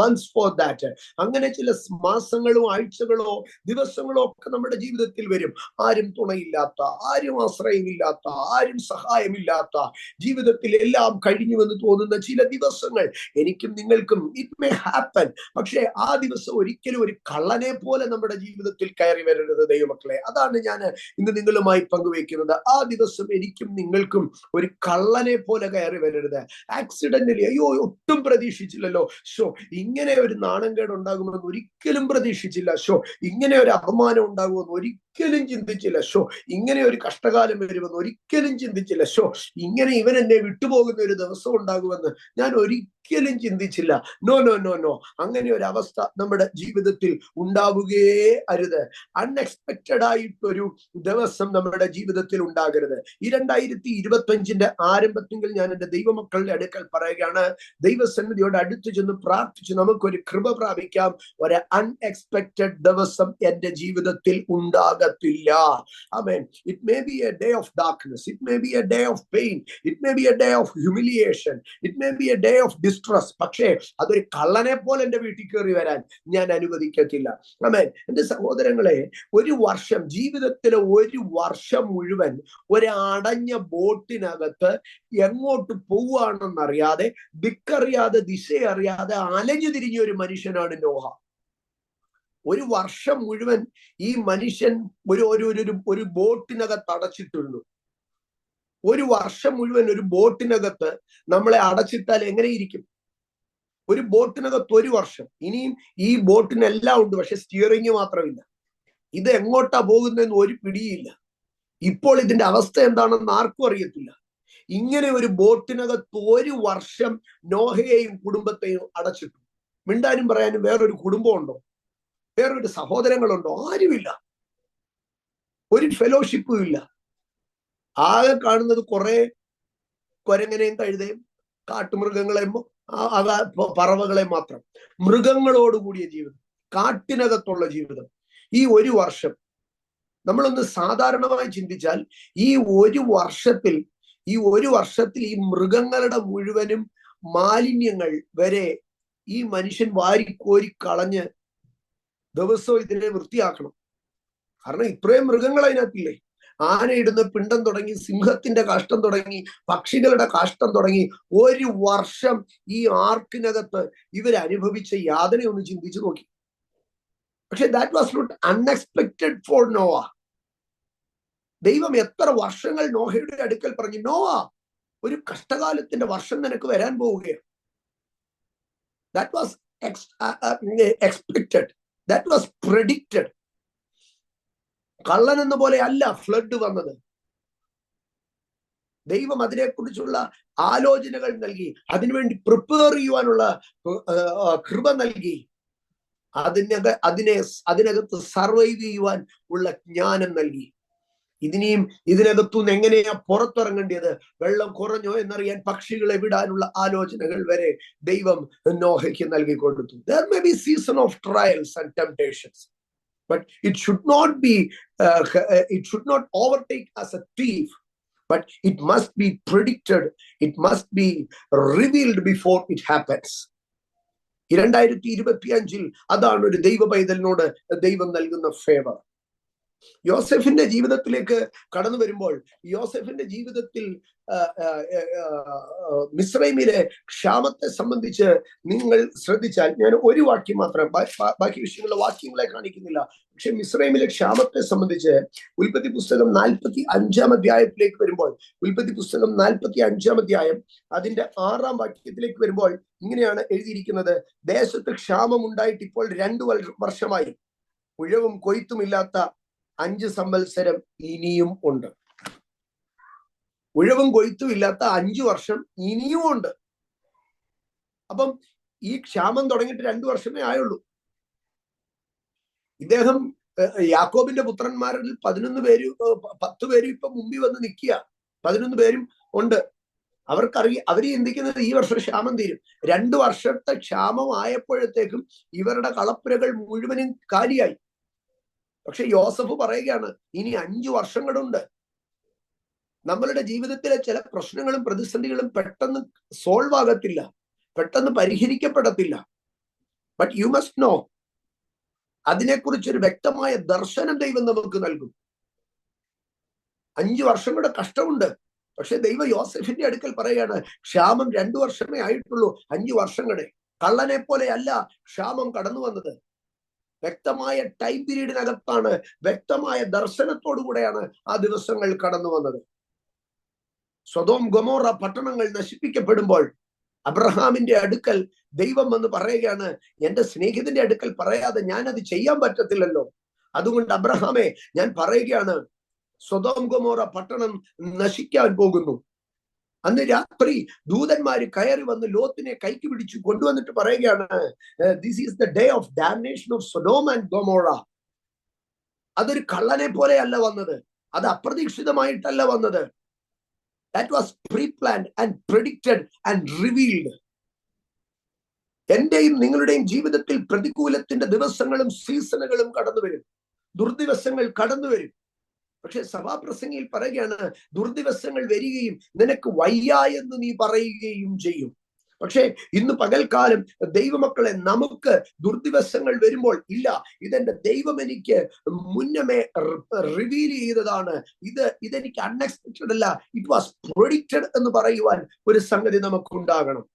months for that. അങ്ങനെ ചില മാസങ്ങളോ ആഴ്ചകളോ ദിവസങ്ങളോ ഒക്കെ നമ്മുടെ ജീവിതത്തിൽ വരും. ആരും തുണയില്ലാത്ത, ആരും ആശ്രയമില്ലാത്ത, ആരും സഹായമില്ലാത്ത, ജീവിതത്തിൽ എല്ലാം കഴിഞ്ഞുവെന്ന് തോന്നുന്ന ചില ദിവസങ്ങൾ എനിക്കും നിങ്ങൾക്കും ഇറ്റ് മേ ഹാപ്പൻ. പക്ഷെ ആ ദിവസം ഒരിക്കലും ഒരു കള്ളനെ പോലെ നമ്മുടെ ജീവിതത്തിൽ കയറി വരരുത് ദൈവമക്കളെ. അതാണ് ഞാൻ ഇന്ന് നിങ്ങളുമായി പങ്കുവെക്കുന്നത്. ആ ദിവസം എനിക്കും നിങ്ങൾക്കും ഒരു കള്ളനെ പോലെ കയറി വരരുത്. ആക്സിഡന്റലി, അയ്യോ ഒട്ടും പ്രതീക്ഷിച്ചില്ലല്ലോ, ഇങ്ങനെ ഒരു നാണംകേട് ഉണ്ടാകുമെന്ന് ഒരിക്കലും പ്രതീക്ഷിച്ചില്ല, ഇങ്ങനെ ഒരു അപമാനം ഉണ്ടാകുമെന്ന് ഒരിക്കലും ചിന്തിച്ചില്ല, ഇങ്ങനെ ഒരു കഷ്ടകാലം വരുമെന്ന് ഒരിക്കലും ചിന്തിച്ചില്ല, ഇങ്ങനെ ഇവൻ എന്നെ വിട്ടുപോകുന്ന ഒരു ദിവസം ഉണ്ടാകുമെന്ന് ഞാൻ ഒരിക്കലും ചിന്തിച്ചില്ല. നോ നോ നോ നോ, അങ്ങനെ ഒരു അവസ്ഥ നമ്മുടെ ജീവിതത്തിൽ ഉണ്ടാവുകയേ അരുത്. അൺഎക്സ്പെക്റ്റഡ് ആയിട്ടൊരു ദിവസം നമ്മുടെ ജീവിതത്തിൽ ഉണ്ടാകരുത്. ഈ 2025 ആരംഭത്തിൽ ഞാൻ എൻ്റെ ദൈവമക്കളുടെ അടുക്കൽ പറയുകയാണ്, ദൈവസന്നിധിയോട് അടുത്തു ചെന്ന് പ്രാർത്ഥിച്ച് നമുക്കൊരു കൃപ പ്രാപിക്കാം. ഒരു അൺഎക്സ്പെക്റ്റഡ് ദിവസം എൻ്റെ ജീവിതത്തിൽ ഉണ്ടാകത്തില്ല. ആമേൻ. It may be a day of darkness, it may be a day of pain, it may be a day of humiliation, it may be a day of distress. പക്ഷേ അതൊരു കള്ളനെ പോലെ എൻ്റെ വീട്ടിൽ കയറി വരാൻ ഞാൻ അനുവദിക്കത്തില്ല. ആമേൻ. എൻ്റെ സഹോദരങ്ങളെ, ഒരു വർഷം, ജീവിതത്തിലെ ഒരു വർഷം മുഴുവൻ ഒരടഞ്ഞ ബോട്ടിനകത്ത് എങ്ങോട്ട് പോവുകയാണെന്നറിയാതെ, ദിക്കറിയാതെ, ദിശയറിയാതെ അലഞ്ഞു തിരിഞ്ഞ ഒരു മനുഷ്യനാണ് നോഹ. ഒരു വർഷം മുഴുവൻ ഈ മനുഷ്യൻ ഒരു ബോട്ടിനകത്ത് അടച്ചിട്ടിരുന്നു. ഒരു വർഷം മുഴുവൻ ഒരു ബോട്ടിനകത്ത് നമ്മളെ അടച്ചിട്ടാൽ എങ്ങനെയിരിക്കും? ഒരു ബോട്ടിനകത്ത് ഒരു വർഷം. ഇനിയും ഈ ബോട്ടിനെല്ലാം ഉണ്ട്, പക്ഷെ സ്റ്റിയറിംഗ് മാത്രമില്ല. ഇത് എങ്ങോട്ടാ പോകുന്നതെന്ന് ഒരു പിടിയില്ല. ഇപ്പോൾ ഇതിന്റെ അവസ്ഥ എന്താണെന്ന് ആർക്കും അറിയത്തില്ല. ഇങ്ങനെ ഒരു ബോട്ടിനകത്ത് ഒരു വർഷം നോഹയെയും കുടുംബത്തെയും അടച്ചിട്ടു. മിണ്ടാനും പറയാനും വേറൊരു കുടുംബമുണ്ടോ? വേറൊരു സഹോദരങ്ങളുണ്ടോ? ആരുമില്ല. ഒരു ഫെലോഷിപ്പും ഇല്ല. ആകെ കാണുന്നത് കുറെ കൊരങ്ങനെയും കഴുതയും കാട്ടുമൃഗങ്ങളെയും പറവകളെ മാത്രം. മൃഗങ്ങളോടുകൂടിയ ജീവിതം, കാട്ടിനകത്തുള്ള ജീവിതം. ഈ ഒരു വർഷം നമ്മളൊന്ന് സാധാരണമായി ചിന്തിച്ചാൽ, ഈ ഒരു വർഷത്തിൽ ഈ മൃഗങ്ങളുടെ മുഴുവനും മാലിന്യങ്ങൾ വരെ ഈ മനുഷ്യൻ വാരിക്കോരി കളഞ്ഞ് ദിവസവും ഇതിനെ വൃത്തിയാക്കണം. കാരണം ഇത്രയും മൃഗങ്ങൾ അതിനകത്തില്ലേ. ആനയിടുന്ന പിണ്ടം തുടങ്ങി, സിംഹത്തിന്റെ കാഷ്ടം തുടങ്ങി, പക്ഷികളുടെ കാഷ്ടം തുടങ്ങി, ഒരു വർഷം ഈ ആർക്കിനകത്ത് ഇവരനുഭവിച്ച യാതന ഒന്ന് ചിന്തിച്ചു നോക്കി. പക്ഷെ that was not unexpected for Noah. ദൈവം എത്ര വർഷങ്ങൾ നോഹയുടെ അടുക്കൽ പറഞ്ഞു, നോവ, ഒരു കഷ്ടകാലത്തിന്റെ വർഷം നിനക്ക് വരാൻ പോവുകയാണ്. That was expected. That was predicted. കള്ളൻ എന്ന പോലെ അല്ല ഫ്ലഡ് വന്നത്. ദൈവം അതിനെക്കുറിച്ചുള്ള ആലോചനകൾ നൽകി, അതിനുവേണ്ടി പ്രിപ്പയർ ചെയ്യുവാനുള്ള കൃപ നൽകി, അതിനകത്ത് സർവൈവ് ചെയ്യുവാൻ ഉള്ള ജ്ഞാനം നൽകി. ഇതിനകത്തുനിന്ന് എങ്ങനെയാ പുറത്തിറങ്ങേണ്ടത്, വെള്ളം കുറഞ്ഞോ എന്നറിയാൻ പക്ഷികളെ വിടാനുള്ള ആലോചനകൾ വരെ ദൈവം നോഹയ്ക്ക് നൽകി കൊടുത്തു. There may be season of trials and temptations, but it should not overtake as a thief, but it must be predicted, it must be revealed before it happens. 2025 അതാണ് ഒരു ദൈവ പൈതലിനോട് ദൈവം നൽകുന്ന ഫേവർ. യോസെഫിന്റെ ജീവിതത്തിലേക്ക് കടന്നു വരുമ്പോൾ, യോസെഫിന്റെ ജീവിതത്തിൽ മിസ്രൈമിലെ ക്ഷാമത്തെ സംബന്ധിച്ച് നിങ്ങൾ ശ്രദ്ധിച്ചാൽ, ഞാൻ ഒരു വാക്യം മാത്രം, ബാക്കി വിഷയങ്ങളുടെ വാക്യങ്ങളെ കാണിക്കുന്നില്ല, പക്ഷെ മിസ്രൈമിലെ ക്ഷാമത്തെ സംബന്ധിച്ച് ഉൽപ്പത്തി പുസ്തകം 45 അധ്യായത്തിലേക്ക് വരുമ്പോൾ, ഉൽപ്പത്തി പുസ്തകം 45 അധ്യായം അതിന്റെ 6 വാക്യത്തിലേക്ക് വരുമ്പോൾ ഇങ്ങനെയാണ് എഴുതിയിരിക്കുന്നത്: ദേശത്ത് ക്ഷാമം ഉണ്ടായിട്ട് ഇപ്പോൾ 2 വർഷമായി, ഉഴവും കൊയ്ത്തുമില്ലാത്ത 5 സംവത്സരം ഇനിയും ഉണ്ട്. ഉഴവും കൊയ്ത്തും ഇല്ലാത്ത 5 വർഷം ഇനിയും ഉണ്ട്. അപ്പം ഈ ക്ഷാമം തുടങ്ങിയിട്ട് 2 വർഷമേ ആയുള്ളൂ. ഇദ്ദേഹം യാക്കോബിന്റെ പുത്രന്മാരിൽ 10 പേരും ഇപ്പൊ മുമ്പിൽ വന്ന് നിൽക്കുക. 11 പേരും ഉണ്ട്. അവര് ചിന്തിക്കുന്നത് ഈ വർഷം ക്ഷാമം തീരും. 2 വർഷത്തെ ക്ഷാമം ആയപ്പോഴത്തേക്കും ഇവരുടെ കളപ്പുരകൾ മുഴുവനും കാലിയായി. പക്ഷെ യോസഫ് പറയുകയാണ്, ഇനി 5 വർഷങ്ങളുണ്ട്. നമ്മളുടെ ജീവിതത്തിലെ ചില പ്രശ്നങ്ങളും പ്രതിസന്ധികളും പെട്ടെന്ന് സോൾവ് ആകത്തില്ല, പെട്ടെന്ന് പരിഹരിക്കപ്പെടത്തില്ല. ബട്ട് യു മസ്റ്റ് നോ, അതിനെക്കുറിച്ചൊരു വ്യക്തമായ ദർശനം ദൈവം നമുക്ക് നൽകും. 5 വർഷങ്ങളുടെ കഷ്ടമുണ്ട്. പക്ഷെ ദൈവം യോസെഫിന്റെ അടുക്കൽ പറയുകയാണ്, ക്ഷാമം 2 വർഷമേ ആയിട്ടുള്ളൂ, 5 വർഷങ്ങളുടെ. കള്ളനെ പോലെ അല്ല ക്ഷാമം കടന്നു വന്നത്. വ്യക്തമായ ടൈം പീരീഡിനകത്താണ്, വ്യക്തമായ ദർശനത്തോടു കൂടെയാണ് ആ ദിവസങ്ങൾ കടന്നു വന്നത്. സൊദോം ഗൊമോറ പട്ടണങ്ങൾ നശിപ്പിക്കപ്പെടുമ്പോൾ അബ്രഹാമിന്റെ അടുക്കൽ ദൈവം വന്ന് പറയുകയാണ്, എന്റെ സ്നേഹിതന്റെ അടുക്കൽ പറയാതെ ഞാൻ അത് ചെയ്യാൻ പറ്റത്തില്ലല്ലോ. അതുകൊണ്ട് അബ്രഹാമേ, ഞാൻ പറയുകയാണ്, സൊദോം ഗൊമോറ പട്ടണം നശിക്കാൻ പോകുന്നു. അന്ന് രാത്രി ദൂതന്മാര് കയറി വന്ന് ലോത്തിനെ കൈക്ക് പിടിച്ചു കൊണ്ടുവന്നിട്ട് പറയുകയാണ്, this is the day of damnation of Sodom and Gomorrah. അതൊരു കള്ളനെ പോലെ അല്ല വന്നത്, അത് അപ്രതീക്ഷിതമായിട്ടല്ല വന്നത്. That was preplanned and predicted and revealed. എന്റെയും നിങ്ങളുടെയും ജീവിതത്തിൽ പ്രതികൂലത്തിന്റെ ദിവസങ്ങളും സീസണുകളും കടന്നു വരും, ദുർദിവസങ്ങൾ കടന്നു വരും. പക്ഷെ സഭാപ്രസംഗിയിൽ പറയുകയാണ്, ദുർദിവസങ്ങൾ വരികയും നിനക്ക് വയ്യ എന്ന് നീ പറയുകയും ചെയ്യും. പക്ഷെ ഇന്ന് പകൽക്കാലം ദൈവമക്കളെ, നമുക്ക് ദുർദിവസങ്ങൾ വരുമ്പോൾ, ഇല്ല, ഇതെന്റെ ദൈവം എനിക്ക് മുന്നമേ റിവീൽ ചെയ്തതാണ്, ഇതെനിക്ക് അൺഎക്സ്പെക്റ്റഡ് അല്ല, ഇറ്റ് വാസ് പ്രൊഡിക്റ്റഡ് എന്ന് പറയുവാൻ ഒരു സംഗതി നമുക്കുണ്ടാകണം.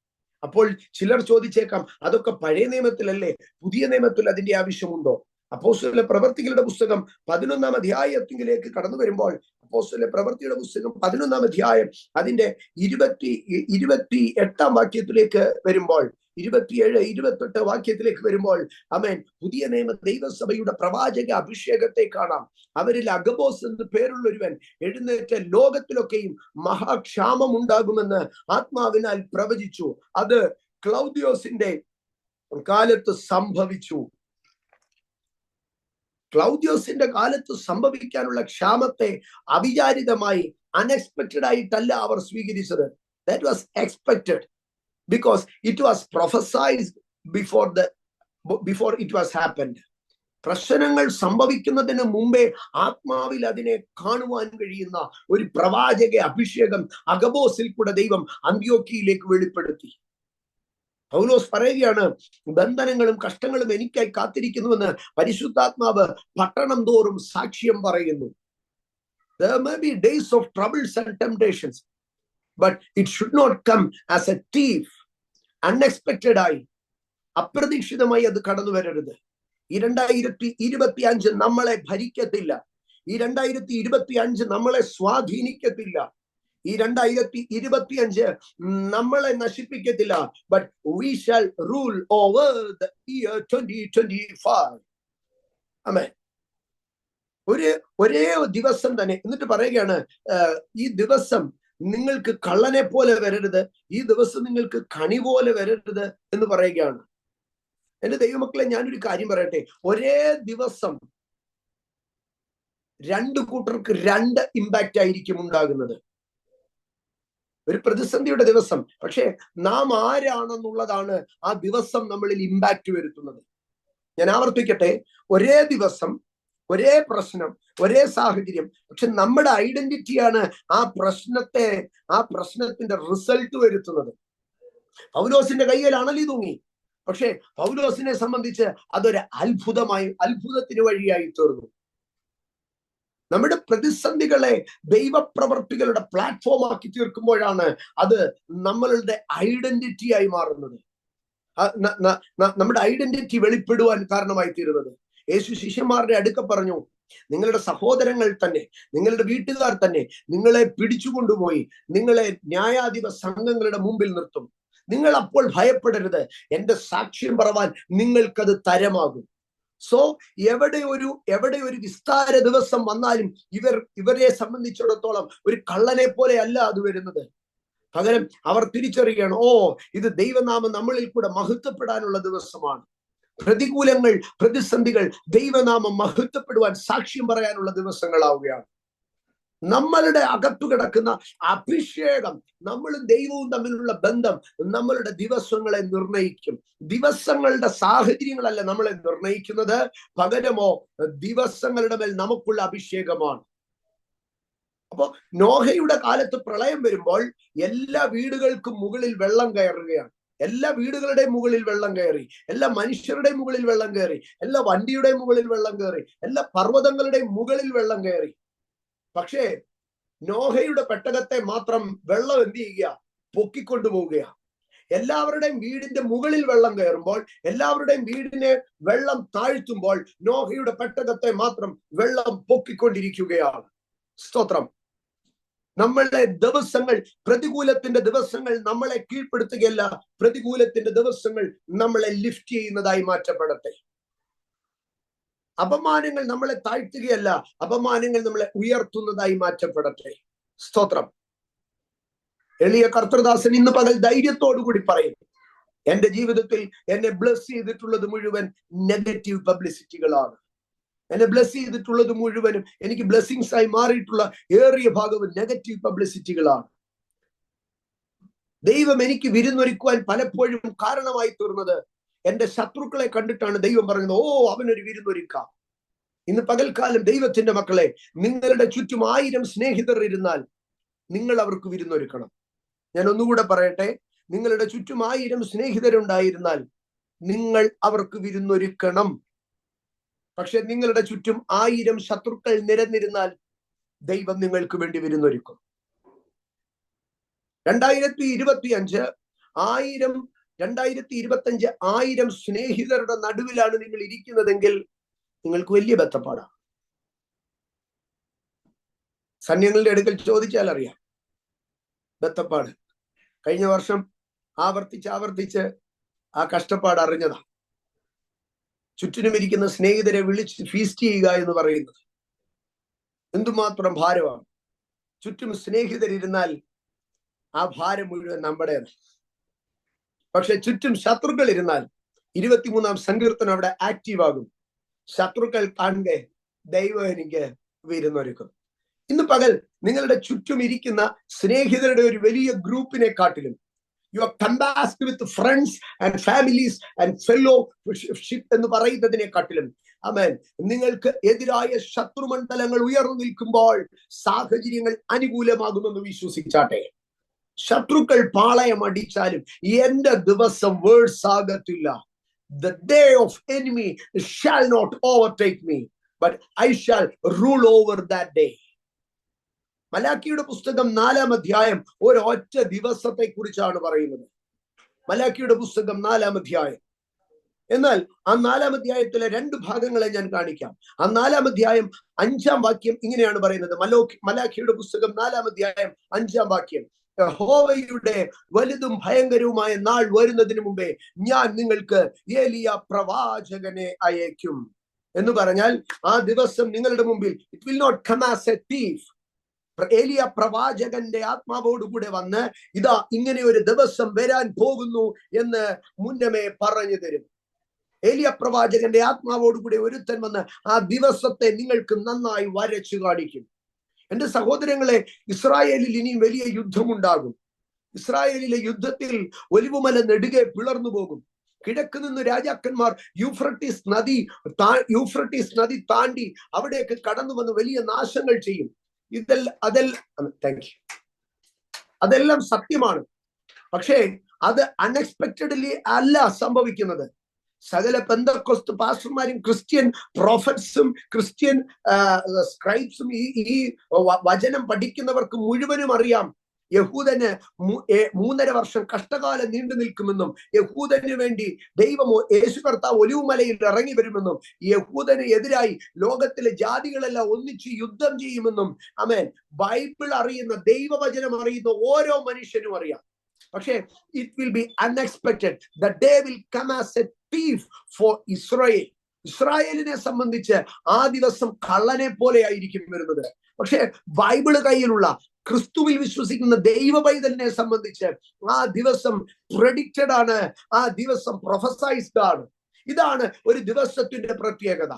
അപ്പോൾ ചിലർ ചോദിച്ചേക്കാം, അതൊക്കെ പഴയ നിയമത്തിലല്ലേ, പുതിയ നിയമത്തിൽ അതിന്റെ ആവശ്യമുണ്ടോ? അപ്പോസ്തലരുടെ പ്രവൃത്തികളുടെ പുസ്തകം 11 അധ്യായത്തിലേക്ക് കടന്നു വരുമ്പോൾ, അപ്പോസ്തലരുടെ പ്രവൃത്തിയുടെ പുസ്തകം 11 അധ്യായം അതിന്റെ 28 വാക്യത്തിലേക്ക് വരുമ്പോൾ, 27, 28 വാക്യത്തിലേക്ക് വരുമ്പോൾ, ആമേൻ, പുതിയ നിയമ ദൈവസഭയുടെ പ്രവാചക അഭിഷേകത്തെ കാണാം. അവരിൽ അഗബോസ് എന്ന് പേരുള്ള ഒരുവൻ എഴുന്നേറ്റ് ലോകത്തിലൊക്കെയും മഹാക്ഷാമം ഉണ്ടാകുമെന്ന് ആത്മാവിനാൽ പ്രവചിച്ചു. അത് ക്ലൗദിയോസിന്റെ കാലത്ത് സംഭവിച്ചു. ക്ലൗദിയോസിന്റെ കാലത്ത് സംഭവിക്കാനുള്ള ക്ഷാമത്തെ അവിചാരിതമായി, അൺഎക്സ്പെക്റ്റഡ് ആയിട്ടല്ല അവർ സ്വീകരിച്ചത്. That was expected, because it was prophesied before it was happened. പ്രശ്നങ്ങൾ സംഭവിക്കുന്നതിന് മുമ്പേ ആത്മാവിൽ അതിനെ കാണുവാൻ കഴിയുന്ന ഒരു പ്രവാചക അഭിഷേകം അഗബോസിൽ കൂടെ ദൈവം അന്ത്യോക്യയിലേക്ക് വെളിപ്പെടുത്തി. പൗലോസ് പറയുകയാണ്, ബന്ധനങ്ങളും കഷ്ടങ്ങളും എനിക്കായി കാത്തിരിക്കുന്നുവെന്ന് പരിശുദ്ധാത്മാവ് പട്ടണം തോറും സാക്ഷ്യം പറയുന്നു. There may be days of troubles and temptations, but it should not come as a thief, unexpected ആയി, അപ്രതീക്ഷിതമായി അത് കടന്നു വരരുത്. ഈ 2025 നമ്മളെ ഭരിക്കത്തില്ല. ഈ 2025 നമ്മളെ സ്വാധീനിക്കത്തില്ല. ഈ 2025 നമ്മളെ നശിപ്പിക്കത്തില്ല. But we shall rule over the year 2025. ആമേൻ. ഒരേ ദിവസം തന്നെ എന്നിട്ട് പറയുകയാണ്, ഈ ദിവസം നിങ്ങൾക്ക് കള്ളനെ പോലെ വരരുത്, ഈ ദിവസം നിങ്ങൾക്ക് കണി പോലെ വരരുത് എന്ന് പറയുകയാണ്. എന്റെ ദൈവമക്കളെ, ഞാനൊരു കാര്യം പറയട്ടെ. ഒരേ ദിവസം രണ്ടു കൂട്ടർക്ക് രണ്ട് ഇമ്പാക്റ്റ് ആയിരിക്കും ഉണ്ടാകുന്നത്. ഒരു പ്രതിസന്ധിയുടെ ദിവസം, പക്ഷേ നാം ആരാണെന്നുള്ളതാണ് ആ ദിവസം നമ്മളിൽ ഇമ്പാക്റ്റ് വരുത്തുന്നത്. ഞാൻ ആവർത്തിക്കട്ടെ, ഒരേ ദിവസം, ഒരേ പ്രശ്നം, ഒരേ സാഹചര്യം, പക്ഷെ നമ്മുടെ ഐഡന്റിറ്റിയാണ് ആ പ്രശ്നത്തിന്റെ റിസൾട്ട് വരുത്തുന്നത്. പൗലോസിന്റെ കയ്യിൽ അണലി തൂങ്ങി, പക്ഷെ പൗലോസിനെ സംബന്ധിച്ച് അതൊരു അത്ഭുതത്തിന് വഴിയായി തീർന്നു. നമ്മുടെ പ്രതിസന്ധികളെ ദൈവപ്രവർത്തികളുടെ പ്ലാറ്റ്ഫോം ആക്കി തീർക്കുമ്പോഴാണ് അത് നമ്മളുടെ ഐഡന്റിറ്റിയായി മാറുന്നത്, നമ്മുടെ ഐഡന്റിറ്റി വെളിപ്പെടുവാൻ കാരണമായി തീരുന്നത്. യേശു ശിഷ്യന്മാരുടെ അടുക്ക പറഞ്ഞു, നിങ്ങളുടെ സഹോദരങ്ങൾ തന്നെ, നിങ്ങളുടെ വീട്ടുകാർ തന്നെ നിങ്ങളെ പിടിച്ചുകൊണ്ടുപോയി നിങ്ങളെ ന്യായാധിപ സംഘങ്ങളുടെ മുമ്പിൽ നിർത്തും. നിങ്ങൾ അപ്പോൾ ഭയപ്പെടരുത്, എന്റെ സാക്ഷ്യം പറവാൻ നിങ്ങൾക്കത് തരമാകും. സോ എവിടെ ഒരു വിസ്താര ദിവസം വന്നാലും ഇവരെ സംബന്ധിച്ചിടത്തോളം ഒരു കള്ളനെ പോലെ അല്ല അത് വരുന്നത്. പകരം അവർ തിരിച്ചറിയുകയാണ്, ഇത് ദൈവനാമം നമ്മളിൽ കൂടെ മഹത്വപ്പെടാനുള്ള ദിവസമാണ്. പ്രതികൂലങ്ങൾ, പ്രതിസന്ധികൾ ദൈവനാമം മഹത്വപ്പെടുവാൻ സാക്ഷ്യം പറയാനുള്ള ദിവസങ്ങളാവുകയാണ്. നമ്മളുടെ അകത്തു കിടക്കുന്ന അഭിഷേകം, നമ്മളും ദൈവവും തമ്മിലുള്ള ബന്ധം നമ്മളുടെ ദിവസങ്ങളെ നിർണയിക്കും. ദിവസങ്ങളുടെ സാഹചര്യങ്ങളല്ല നമ്മളെ നിർണയിക്കുന്നത്, പകരമോ ദിവസങ്ങളുടെ മേൽ നമുക്കുള്ള അഭിഷേകമാണ്. അപ്പോ നോഹയുടെ കാലത്ത് പ്രളയം വരുമ്പോൾ എല്ലാ വീടുകൾക്കും മുകളിൽ വെള്ളം കയറുകയാണ്. എല്ലാ വീടുകളുടെയും മുകളിൽ വെള്ളം കയറി, എല്ലാ മനുഷ്യരുടെയും മുകളിൽ വെള്ളം കയറി, എല്ലാ വണ്ടിയുടെയും മുകളിൽ വെള്ളം കയറി, എല്ലാ പർവ്വതങ്ങളുടെയും മുകളിൽ വെള്ളം കയറി. പക്ഷേ നോഹയുടെ പെട്ടകത്തെ മാത്രം വെള്ളം എന്ത് ചെയ്യുക? പൊക്കിക്കൊണ്ടുപോവുകയാണ്. എല്ലാവരുടെയും വീടിന്റെ മുകളിൽ വെള്ളം കയറുമ്പോൾ, എല്ലാവരുടെയും വീടിനെ വെള്ളം താഴ്ത്തുമ്പോൾ, നോഹയുടെ പെട്ടകത്തെ മാത്രം വെള്ളം പൊക്കിക്കൊണ്ടിരിക്കുകയാണ്. സ്തോത്രം. നമ്മളുടെ ദിവസങ്ങൾ, പ്രതികൂലത്തിന്റെ ദിവസങ്ങൾ നമ്മളെ കീഴ്പ്പെടുത്തുകയല്ല, പ്രതികൂലത്തിന്റെ ദിവസങ്ങൾ നമ്മളെ ലിഫ്റ്റ് ചെയ്യുന്നതായി മാറ്റപ്പെടട്ടെ. അപമാനങ്ങൾ നമ്മളെ താഴ്ത്തുകയല്ല, അപമാനങ്ങൾ നമ്മളെ ഉയർത്തുന്നതായി മാറ്റപ്പെടട്ടെ. സ്തോത്രം. എളിയ കർത്തൃദാസൻ ഇന്ന് പകൽ ധൈര്യത്തോടുകൂടി പറയും, എന്റെ ജീവിതത്തിൽ എന്നെ ബ്ലസ് ചെയ്തിട്ടുള്ളത് മുഴുവൻ നെഗറ്റീവ് പബ്ലിസിറ്റികളാണ്. എന്നെ ബ്ലസ് ചെയ്തിട്ടുള്ളത് മുഴുവനും, എനിക്ക് ബ്ലെസ്സിങ്സ് ആയി മാറിയിട്ടുള്ള ഏറിയ ഭാഗവും നെഗറ്റീവ് പബ്ലിസിറ്റികളാണ്. ദൈവം എനിക്ക് വിരുന്നൊരുക്കുവാൻ പലപ്പോഴും കാരണമായി തീർന്നത് എന്റെ ശത്രുക്കളെ കണ്ടിട്ടാണ്. ദൈവം പറയുന്നത്, അവനൊരു വിരുന്നൊരുക്കാം. ഇന്ന് പകൽക്കാലം ദൈവത്തിന്റെ മക്കളെ, നിങ്ങളുടെ ചുറ്റും 1000 സ്നേഹിതർ ഇരുന്നാൽ നിങ്ങൾ അവർക്ക് വിരുന്നൊരുക്കണം. ഞാൻ ഒന്നുകൂടെ പറയട്ടെ, നിങ്ങളുടെ ചുറ്റും 1000 സ്നേഹിതരുണ്ടായിരുന്നാൽ നിങ്ങൾ അവർക്ക് വിരുന്നൊരുക്കണം. പക്ഷെ നിങ്ങളുടെ ചുറ്റും 1000 ശത്രുക്കൾ നിരന്നിരുന്നാൽ ദൈവം നിങ്ങൾക്ക് വേണ്ടി വിരുന്നൊരുക്കും. 2025 1000 സ്നേഹിതരുടെ നടുവിലാണ് നിങ്ങൾ ഇരിക്കുന്നതെങ്കിൽ നിങ്ങൾക്ക് വലിയ ബന്ധപ്പാടാണ്. സൈന്യങ്ങളുടെ അടുക്കൽ ചോദിച്ചാൽ അറിയാം ബന്ധപ്പാട്. കഴിഞ്ഞ വർഷം ആവർത്തിച്ച് ആ കഷ്ടപ്പാട് അറിഞ്ഞതാ. ചുറ്റിനും ഇരിക്കുന്ന സ്നേഹിതരെ വിളിച്ച് ഫീസ്റ്റ് ചെയ്യുക എന്ന് പറയുന്നത് എന്തുമാത്രം ഭാരമാണ്. ചുറ്റും സ്നേഹിതരിരുന്നാൽ ആ ഭാരം മുഴുവൻ നമ്മുടേത്. പക്ഷെ ചുറ്റും ശത്രുക്കൾ ഇരുന്നാൽ 23-ാം സങ്കീർത്തനം അവിടെ ആക്റ്റീവ് ആകും. ശത്രുക്കൾ കാണെ ദൈവം എനിക്ക് വിരുന്നൊരുക്കും. ഇന്ന് പകൽ നിങ്ങളുടെ ചുറ്റും ഇരിക്കുന്ന സ്നേഹിതരുടെ ഒരു വലിയ ഗ്രൂപ്പിനെ കാട്ടിലും, you are compassed with friends and families and fellowship എന്ന് പറയുന്നതിനെക്കാട്ടിലും, ആമേൻ, നിങ്ങൾക്ക് എതിരായ ശത്രുമണ്ഡലങ്ങൾ ഉയർന്നു നിൽക്കുമ്പോൾ സാഹചര്യങ്ങൾ അനുകൂലമാകുമെന്ന് വിശ്വസിച്ചാട്ടെ. ശത്രുക്കൾ പാളയം അടിച്ചാലും എന്റെ ദിവസം വേഴ്സ് ആകത്തില്ല. The day of enemy shall not overtake me, but I shall rule over that day. മലാക്കിയുടെ പുസ്തകം 4-ാം അധ്യായം ഒരൊറ്റ ദിവസത്തെ കുറിച്ചാണ് പറയുന്നത്. മലാക്കിയുടെ പുസ്തകം 4-ാം അധ്യായം. എന്നാൽ ആ 4-ാം അധ്യായത്തിലെ 2 ഭാഗങ്ങളെ ഞാൻ കാണിക്കാം. ആ 4-ാം അധ്യായം 5-ാം വാക്യം ഇങ്ങനെയാണ് പറയുന്നത്. മലാക്കിയുടെ പുസ്തകം 4-ാം അധ്യായം 5-ാം വാക്യം, യഹോവയുടെ വലുതും ഭയങ്കരവുമായ നാൾ വരുന്നതിന് മുമ്പേ ഞാൻ നിങ്ങൾക്ക് ഏലിയ പ്രവാചകനെ അയക്കും. എന്ന് പറഞ്ഞാൽ ആ ദിവസം നിങ്ങളുടെ മുമ്പിൽ it will not come as a thief. ഏലിയ പ്രവാചകന്റെ ആത്മാവോടുകൂടെ വന്ന് ഇതാ ഇങ്ങനെ ഒരു ദിവസം വരാൻ പോകുന്നു എന്ന് മുന്നമേ പറഞ്ഞു തരും. ഏലിയ പ്രവാചകന്റെ ആത്മാവോടുകൂടി ഒരുത്തൻ വന്ന് ആ ദിവസത്തെ നിങ്ങൾക്ക് നന്നായി വരച്ചു കാണിക്കും. എന്റെ സഹോദരങ്ങളെ, ഇസ്രായേലിൽ ഇനിയും വലിയ യുദ്ധമുണ്ടാകും. ഇസ്രായേലിലെ യുദ്ധത്തിൽ ഒലിവുമല നെടുകെ പിളർന്നു പോകും. കിഴക്ക് നിന്ന് രാജാക്കന്മാർ യൂഫ്രട്ടീസ് നദി താണ്ടി അവിടേക്ക് കടന്നു വന്ന് വലിയ നാശങ്ങൾ ചെയ്യും. അതെല്ലാം സത്യമാണ്. പക്ഷേ അത് അൺഎക്സ്പെക്റ്റഡ്ലി അല്ല സംഭവിക്കുന്നത്. സകല പെന്തക്കോസ്ത് പാസ്റ്റർമാരും ക്രിസ്ത്യൻ പ്രോഫറ്റ്സും ക്രിസ്ത്യൻ സ്ക്രൈബ്സും ഈ വചനം പഠിക്കുന്നവർക്ക് മുഴുവനും അറിയാം യഹൂദന് 3.5 വർഷം കഷ്ടകാലം നീണ്ടു നിൽക്കുമെന്നും യഹൂദന് വേണ്ടി ദൈവമോ യേശു കർത്താവ് ഒലിവുമലയിൽ ഇറങ്ങി വരുമെന്നും യഹൂദന് എതിരായി ലോകത്തിലെ ജാതികളെല്ലാം ഒന്നിച്ച് യുദ്ധം ചെയ്യുമെന്നും ആമേൻ ബൈബിൾ അറിയുന്ന ദൈവവചനം അറിയുന്ന ഓരോ മനുഷ്യനും അറിയാം. പക്ഷേ it will be unexpected. The day will come as a thief for Israel. ഇസ്രായേലിനെ സംബന്ധിച്ച് ആ ദിവസം കള്ളനെ പോലെ ആയിരിക്കും വരുന്നത്. പക്ഷെ ബൈബിള് കയ്യിലുള്ള ക്രിസ്തുവിൽ വിശ്വസിക്കുന്ന ദൈവ പൈതലിനെ സംബന്ധിച്ച് ആ ദിവസം പ്രെഡിക്റ്റഡ് ആണ്, ആ ദിവസം പ്രൊഫസൈസ്ഡ് ആണ്. ഇതാണ് ഒരു ദിവസത്തിന്റെ പ്രത്യേകത.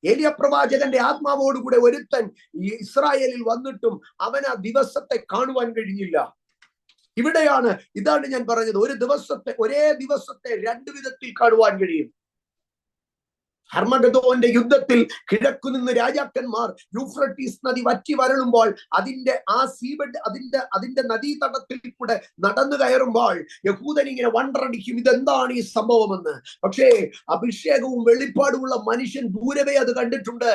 ഏലിയ പ്രവാചകന്റെ ആത്മാവോടുകൂടെ ഒരുത്തൻ ഇസ്രായേലിൽ വന്നിട്ടും അവൻ ആ ദിവസത്തെ കാണുവാൻ കഴിഞ്ഞില്ല. ഇതാണ് ഞാൻ പറഞ്ഞത്, ഒരേ ദിവസത്തെ 2 വിധത്തിൽ കാണുവാൻ കഴിയും. ഹർമഗദോന്റെ യുദ്ധത്തിൽ കിഴക്കു നിന്ന് രാജാക്കന്മാർ യൂഫ്രട്ടീസ് നദി വറ്റി വരളുമ്പോൾ അതിന്റെ നദീതടത്തിൽ കൂടെ നടന്നു കയറുമ്പോൾ യഹൂദൻ ഇങ്ങനെ വണ്ടറടിക്കും, ഇതെന്താണ് ഈ സംഭവമെന്ന്. പക്ഷേ അഭിഷേകവും വെളിപ്പാടുമുള്ള മനുഷ്യൻ ദൂരവേ അത് കണ്ടിട്ടുണ്ട്.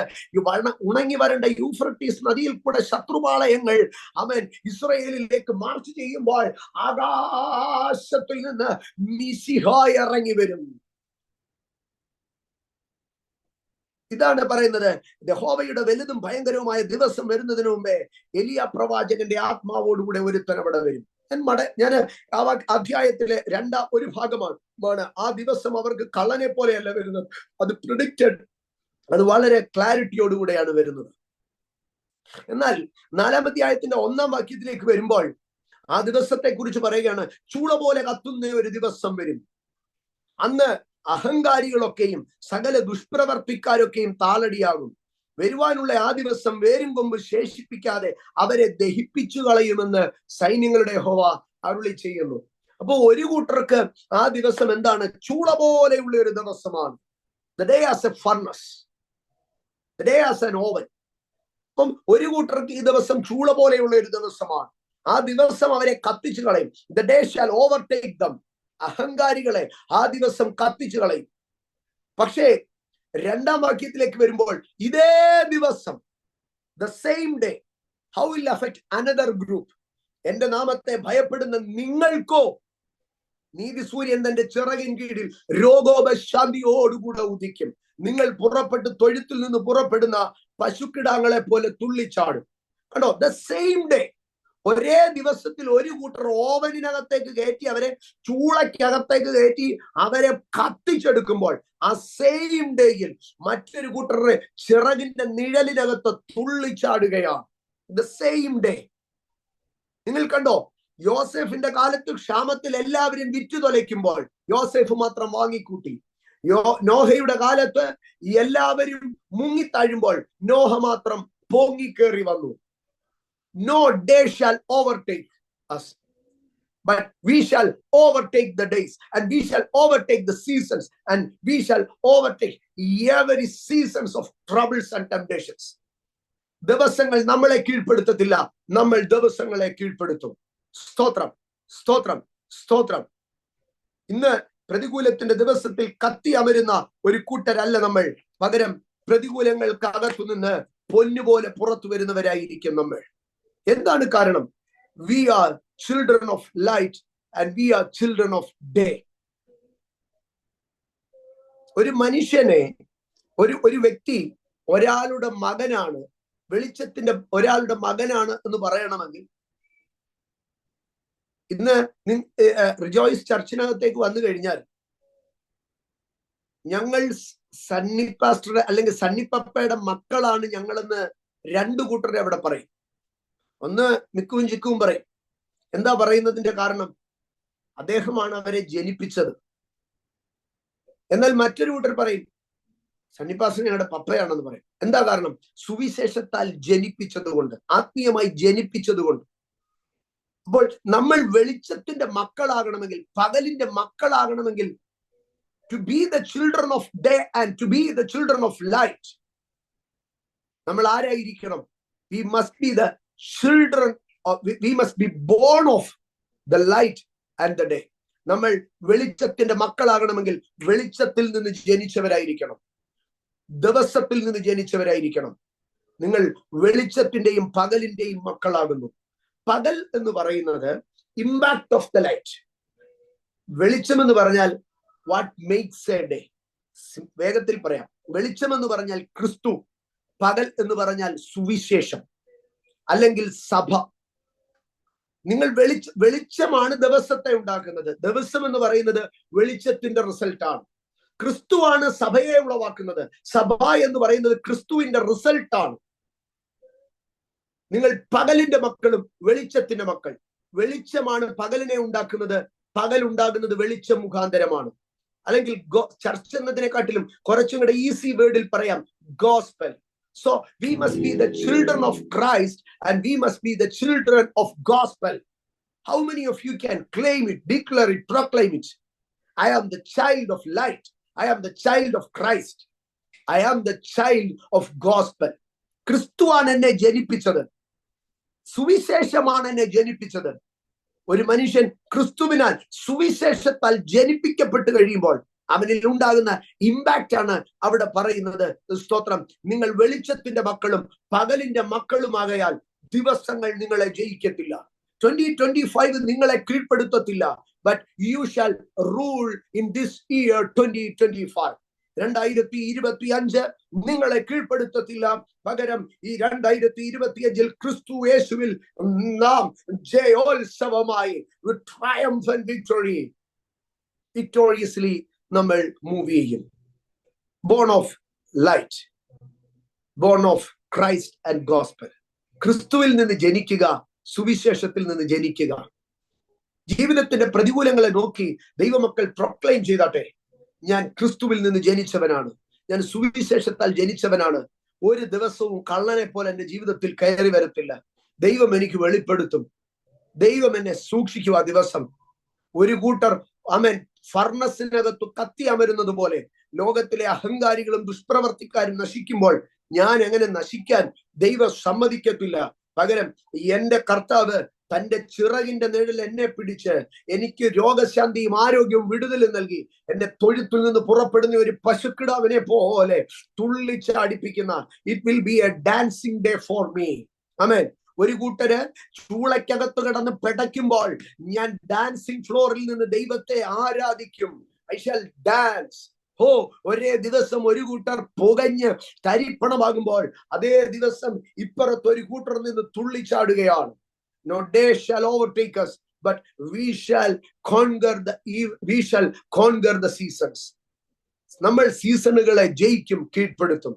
ഉണങ്ങി വരേണ്ട യൂഫ്രട്ടീസ് നദിയിൽ കൂടെ ശത്രുപാളയങ്ങൾ അവൻ ഇസ്രായേലിലേക്ക് മാർച്ച് ചെയ്യുമ്പോൾ ആകാശത്തിൽ നിന്ന് മിശിഹായ് ഇറങ്ങി വരും. ഇതാണ് പറയുന്നത്, യഹോവയുടെ വലുതും ഭയങ്കരവുമായ ദിവസം വരുന്നതിന് മുമ്പേ എലിയ പ്രവാചകന്റെ ആത്മാവോടുകൂടെ ഒരുത്തൻ അവിടെ വരും. ഞാൻ അധ്യായത്തിലെ 2 ഭാഗമാണ്. ആ ദിവസം അവർക്ക് കള്ളനെ പോലെയല്ല വരുന്നത്, അത് പ്രിഡിക്റ്റഡ്, അത് വളരെ ക്ലാരിറ്റിയോടുകൂടെയാണ് വരുന്നത്. എന്നാൽ 4-ാം അധ്യായത്തിന്റെ 1-ാം വാക്യത്തിലേക്ക് വരുമ്പോൾ ആ ദിവസത്തെ കുറിച്ച് പറയുകയാണ്, ചൂള പോലെ കത്തുന്ന ഒരു ദിവസം വരും. അന്ന് അഹങ്കാരികളൊക്കെയും സകല ദുഷ്പ്രവർത്തിക്കാരൊക്കെയും താളടിയാകും. വരുവാനുള്ള ആ ദിവസം വേരും കൊമ്പ് ശേഷിപ്പിക്കാതെ അവരെ ദഹിപ്പിച്ചു കളയുമെന്ന് സൈന്യങ്ങളുടെ യഹോവ അരുളി ചെയ്യുന്നു. അപ്പൊ ഒരു കൂട്ടർക്ക് ആ ദിവസം എന്താണ്? ചൂള പോലെയുള്ള ഒരു ദിവസമാണ്. The day as a furnace, the day as an oven. അപ്പം ഒരു കൂട്ടർക്ക് ഈ ദിവസം ചൂള പോലെയുള്ള ഒരു ദിവസമാണ്. ആ ദിവസം അവരെ കത്തിച്ചു കളയും. The day shall overtake them. അഹങ്കാരികളെ ആ ദിവസം കത്തിച്ചു കളയും. പക്ഷേ 2-ാം വാക്യത്തിലേക്ക് വരുമ്പോൾ ഇതേ ദിവസം, the same day, how will affect another group? എന്റെ നാമത്തെ ഭയപ്പെടുന്ന നിങ്ങൾക്കോ നീതി സൂര്യൻ തന്റെ ചിറകിൻ കീഴിൽ രോഗോപശാന്തിയോടുകൂടെ ഉദിക്കും. നിങ്ങൾ പുറപ്പെട്ട് തൊഴുത്തിൽ നിന്ന് പുറപ്പെടുന്ന പശുക്കിടാങ്ങളെ പോലെ തുള്ളിച്ചാടും. കണ്ടോ, the same day. ഒരേ ദിവസത്തിൽ ഒരു കൂട്ടർ ഓവനിനകത്തേക്ക് കയറ്റി, അവരെ ചൂളയ്ക്കകത്തേക്ക് കയറ്റി അവരെ കത്തിച്ചെടുക്കുമ്പോൾ ആ സെയിം ഡേയിൽ മറ്റൊരു കൂട്ടരുടെ ചിറകിന്റെ നിഴലിനകത്ത് തുള്ളിച്ചാടുകയാണ്. The same day. നിങ്ങൾ കണ്ടോ, യോസെഫിന്റെ കാലത്ത് ക്ഷാമത്തിൽ എല്ലാവരും വിറ്റു തൊലയ്ക്കുമ്പോൾ യോസെഫ് മാത്രം വാങ്ങിക്കൂട്ടി. നോഹയുടെ കാലത്ത് എല്ലാവരും മുങ്ങിത്താഴുമ്പോൾ നോഹ മാത്രം പൊങ്ങിക്കേറി വന്നു. No day shall overtake us, but we shall overtake the days, and we shall overtake the seasons, and we shall overtake every seasons of troubles and temptations. ദിവസങ്ങൾ നമ്മളെ കീഴ്പ്പെടുത്തത്തില്ല, നമ്മൾ ദിവസങ്ങളെ കീഴ്പ്പെടുത്തും. സ്തോത്രം, സ്തോത്രം, സ്തോത്രം. ഇന്ന് പ്രതികൂലത്തിന്റെ ദിവസത്തിൽ കത്തി അമരുന്ന ഒരു കൂട്ടരല്ല നമ്മൾ. പകരം പ്രതികൂലങ്ങൾക്ക് അകത്തുനിന്ന് പൊന്നുപോലെ പുറത്തു വരുന്നവരായിരിക്കും നമ്മൾ. എന്താണ് കാരണം? We are children of light and we are children of day. ഒരു മനുഷ്യനെ, ഒരു വ്യക്തി ഒരാളുടെ മകനാണ്, വെളിച്ചത്തിന്റെ ഒരാളുടെ മകനാണ് എന്ന് പറയണമെങ്കിൽ, ഇന്ന് റിജോയ്സ് ചർച്ചിനകത്തേക്ക് വന്നു കഴിഞ്ഞാൽ ഞങ്ങൾ സണ്ണി പാസ്റ്റർ അല്ലെങ്കിൽ സണ്ണി പപ്പയുടെ മക്കളാണ് ഞങ്ങളെന്ന് രണ്ടു കൂട്ടരെ അവിടെ പറയും. ഒന്ന് മിക്കുവും ചിക്കുവും പറയും. എന്താ പറയുന്നതിന്റെ കാരണം? അദ്ദേഹമാണ് അവരെ ജനിപ്പിച്ചത്. എന്നാൽ മറ്റൊരു കൂട്ടർ പറയും സണ്ണി പാസ്റ്റർ ഞങ്ങളുടെ പപ്പയാണെന്ന് പറയും. എന്താ കാരണം? സുവിശേഷത്താൽ ജനിപ്പിച്ചത് കൊണ്ട്, ആത്മീയമായി ജനിപ്പിച്ചത് കൊണ്ട്. അപ്പോൾ നമ്മൾ വെളിച്ചത്തിന്റെ മക്കളാകണമെങ്കിൽ, പകലിന്റെ മക്കളാകണമെങ്കിൽ, to be the children of day and to be the children of light, നമ്മൾ ആരായിരിക്കണം? We must be the children of, we must be born of the light and the day. നമ്മൾ വെളിച്ചത്തിന്റെ മക്കളാകണമെങ്കിൽ വെളിച്ചത്തിൽ നിന്ന് ജനിച്ചവരായിരിക്കണം, ദിവസത്തിൽ നിന്ന് ജനിച്ചവരായിരിക്കണം. നിങ്ങൾ വെളിച്ചത്തിന്റെയും പകലിന്റെയും മക്കളാകുന്നു. പകൽ എന്ന് പറയുന്നത് ഇമ്പാക്ട് ഓഫ് ദ ലൈറ്റ്. വെളിച്ചം എന്ന് പറഞ്ഞാൽ വാട്ട് മേക്സ് എ ഡേ. വേഗത്തിൽ പറയാം. വെളിച്ചം എന്ന് പറഞ്ഞാൽ ക്രിസ്തു, പകൽ എന്ന് പറഞ്ഞാൽ സുവിശേഷം അല്ലെങ്കിൽ സഭ. നിങ്ങൾ വെളിച്ചമാണ് ദിവസത്തെ ഉണ്ടാക്കുന്നത്. ദിവസം എന്ന് പറയുന്നത് വെളിച്ചത്തിന്റെ റിസൾട്ടാണ്. ക്രിസ്തുവാണ് സഭയെ ഉളവാക്കുന്നത്. സഭ എന്ന് പറയുന്നത് ക്രിസ്തുവിന്റെ റിസൾട്ടാണ്. നിങ്ങൾ പകലിന്റെ മക്കളും വെളിച്ചത്തിന്റെ മക്കൾ. വെളിച്ചമാണ് പകലിനെ ഉണ്ടാക്കുന്നത്. പകൽ ഉണ്ടാകുന്നത് വെളിച്ചം മുഖാന്തരമാണ്. അല്ലെങ്കിൽ ചർച്ച് എന്നതിനെക്കാട്ടിലും കുറച്ചും കൂടെ ഈസി വേർഡിൽ പറയാം, gospel. So we must be the children of Christ and we must be the children of gospel. How many of you can claim it, declare it, proclaim it? I am the child of light. I am the child of Christ. I am the child of gospel. ക്രിസ്തുവാണ് എന്നെ ജനിപ്പിച്ചത്. സുവിശേഷമാണ് എന്നെ ജനിപ്പിച്ചത്. ഒരു മനുഷ്യൻ ക്രിസ്തുവിനാൽ സുവിശേഷത്താൽ ജനിപ്പിക്കപ്പെട്ട് കഴിയുമ്പോൾ അവനിൽ ഉണ്ടാകുന്ന ഇമ്പാക്റ്റ് ആണ് അവിടെ പറയുന്നത്. സ്തോത്രം. നിങ്ങൾ വെളിച്ചത്തിന്റെ മക്കളും പകലിന്റെ മക്കളുമാകയാൽ ദിവസങ്ങൾ നിങ്ങളെ ജയിക്കത്തില്ല. 2025 നിങ്ങളെ കീഴ്പ്പെടുത്തത്തില്ല. But you shall rule in this year 2025. 2025 നിങ്ങളെ കീഴ്പ്പെടുത്തത്തില്ല. പകരം ഈ 2025 ക്രിസ്തു യേശുവിൽ നാം ജയോത്സവമായി triumphant victory victoriously നമ്മൾ മൂവ് ചെയ്യും. Born of light, born of Christ and gospel. ക്രിസ്തുവിൽ നിന്ന് ജനിക്കുക, സുവിശേഷത്തിൽ നിന്ന് ജനിക്കുക. ജീവിതത്തിന്റെ പ്രതികൂലങ്ങളെ നോക്കി ദൈവമക്കൾ പ്രൊക്ലെയിം ചെയ്താട്ടെ, ഞാൻ ക്രിസ്തുവിൽ നിന്ന് ജനിച്ചവനാണ്, ഞാൻ സുവിശേഷത്താൽ ജനിച്ചവനാണ്. ഒരു ദിവസവും കള്ളനെ പോലെ എന്റെ ജീവിതത്തിൽ കയറി വരത്തില്ല. ദൈവം എനിക്ക് വെളിപ്പെടുത്തും. ദൈവം എന്നെ സൂക്ഷിക്കുക. ദിവസം ഒരു കൂട്ടർ ആമേൻ ഫർണസിനകത്ത് കത്തി അമരുന്നത് പോലെ ലോകത്തിലെ അഹങ്കാരികളും ദുഷ്പ്രവർത്തിക്കാരും നശിക്കുമ്പോൾ ഞാൻ എങ്ങനെ നശിക്കാൻ ദൈവം സമ്മതിക്കത്തില്ല. പകരം എന്റെ കർത്താവ് തന്റെ ചിറകിന്റെ നിഴൽ എന്നെ പിടിച്ച് എനിക്ക് രോഗശാന്തിയും ആരോഗ്യവും വിടുതലും നൽകി എന്റെ തൊഴുത്തിൽ നിന്ന് പുറപ്പെടുന്ന ഒരു പശുക്കിടാവിനെ പോലെ തുള്ളിച്ചാടിപ്പിക്കുന്ന it will be a dancing day for me. ആമേൻ. ഒരു കൂട്ടര് ചൂളയ്ക്കകത്ത് കിടന്ന് പിടയ്ക്കുമ്പോൾ ഞാൻ ഡാൻസിങ് ഫ്ലോറിൽ നിന്ന് ദൈവത്തെ ആരാധിക്കും. I shall dance. ഒരേ ദിവസം ഒരു കൂട്ടർ പുകഞ്ഞ് തരിപ്പണമാകുമ്പോൾ അതേ ദിവസം ഇപ്പുറത്ത് ഒരു കൂട്ടർ നിന്ന് തുള്ളിച്ചാടുകയാണ്. No day shall overtake us, but we shall conquer the seasons. നമ്മൾ സീസണുകളെ ജയിക്കും, കീഴ്പ്പെടുത്തും.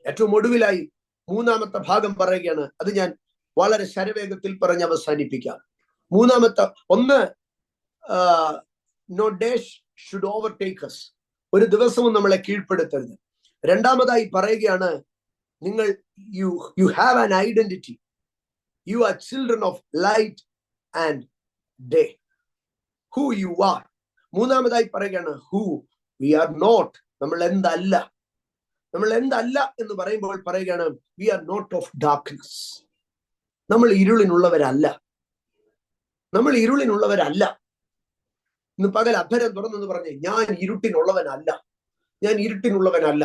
ഏറ്റവും ഒടുവിലായി മൂന്നാമത്തെ ഭാഗം പറയുകയാണ്. അത് ഞാൻ വളരെ ശരവേഗത്തിൽ പറഞ്ഞ് അവസാനിപ്പിക്കാം. മൂന്നാമത്തെ ഒന്ന്, no day should overtake us. ഒരു ദിവസവും നമ്മളെ കീഴ്പ്പെടുത്തരുത്. രണ്ടാമതായി പറയുകയാണ്, നിങ്ങൾ you have an identity. You are children of light and day. Who you are. മൂന്നാമതായി പറയുകയാണ് who we are not. നമ്മൾ എന്തല്ല. നമ്മൾ എന്തല്ല എന്ന് പറയുമ്പോൾ പറയുകയാണ് we are not of darkness. നമ്മൾ ഇരുളിനുള്ളവരല്ല. നമ്മൾ ഇരുളിനുള്ളവരല്ല. ഇന്ന് പകൽ അധരം തുറന്നെന്ന് പറഞ്ഞേ, ഞാൻ ഇരുട്ടിനുള്ളവനല്ല, ഞാൻ ഇരുട്ടിനുള്ളവനല്ല.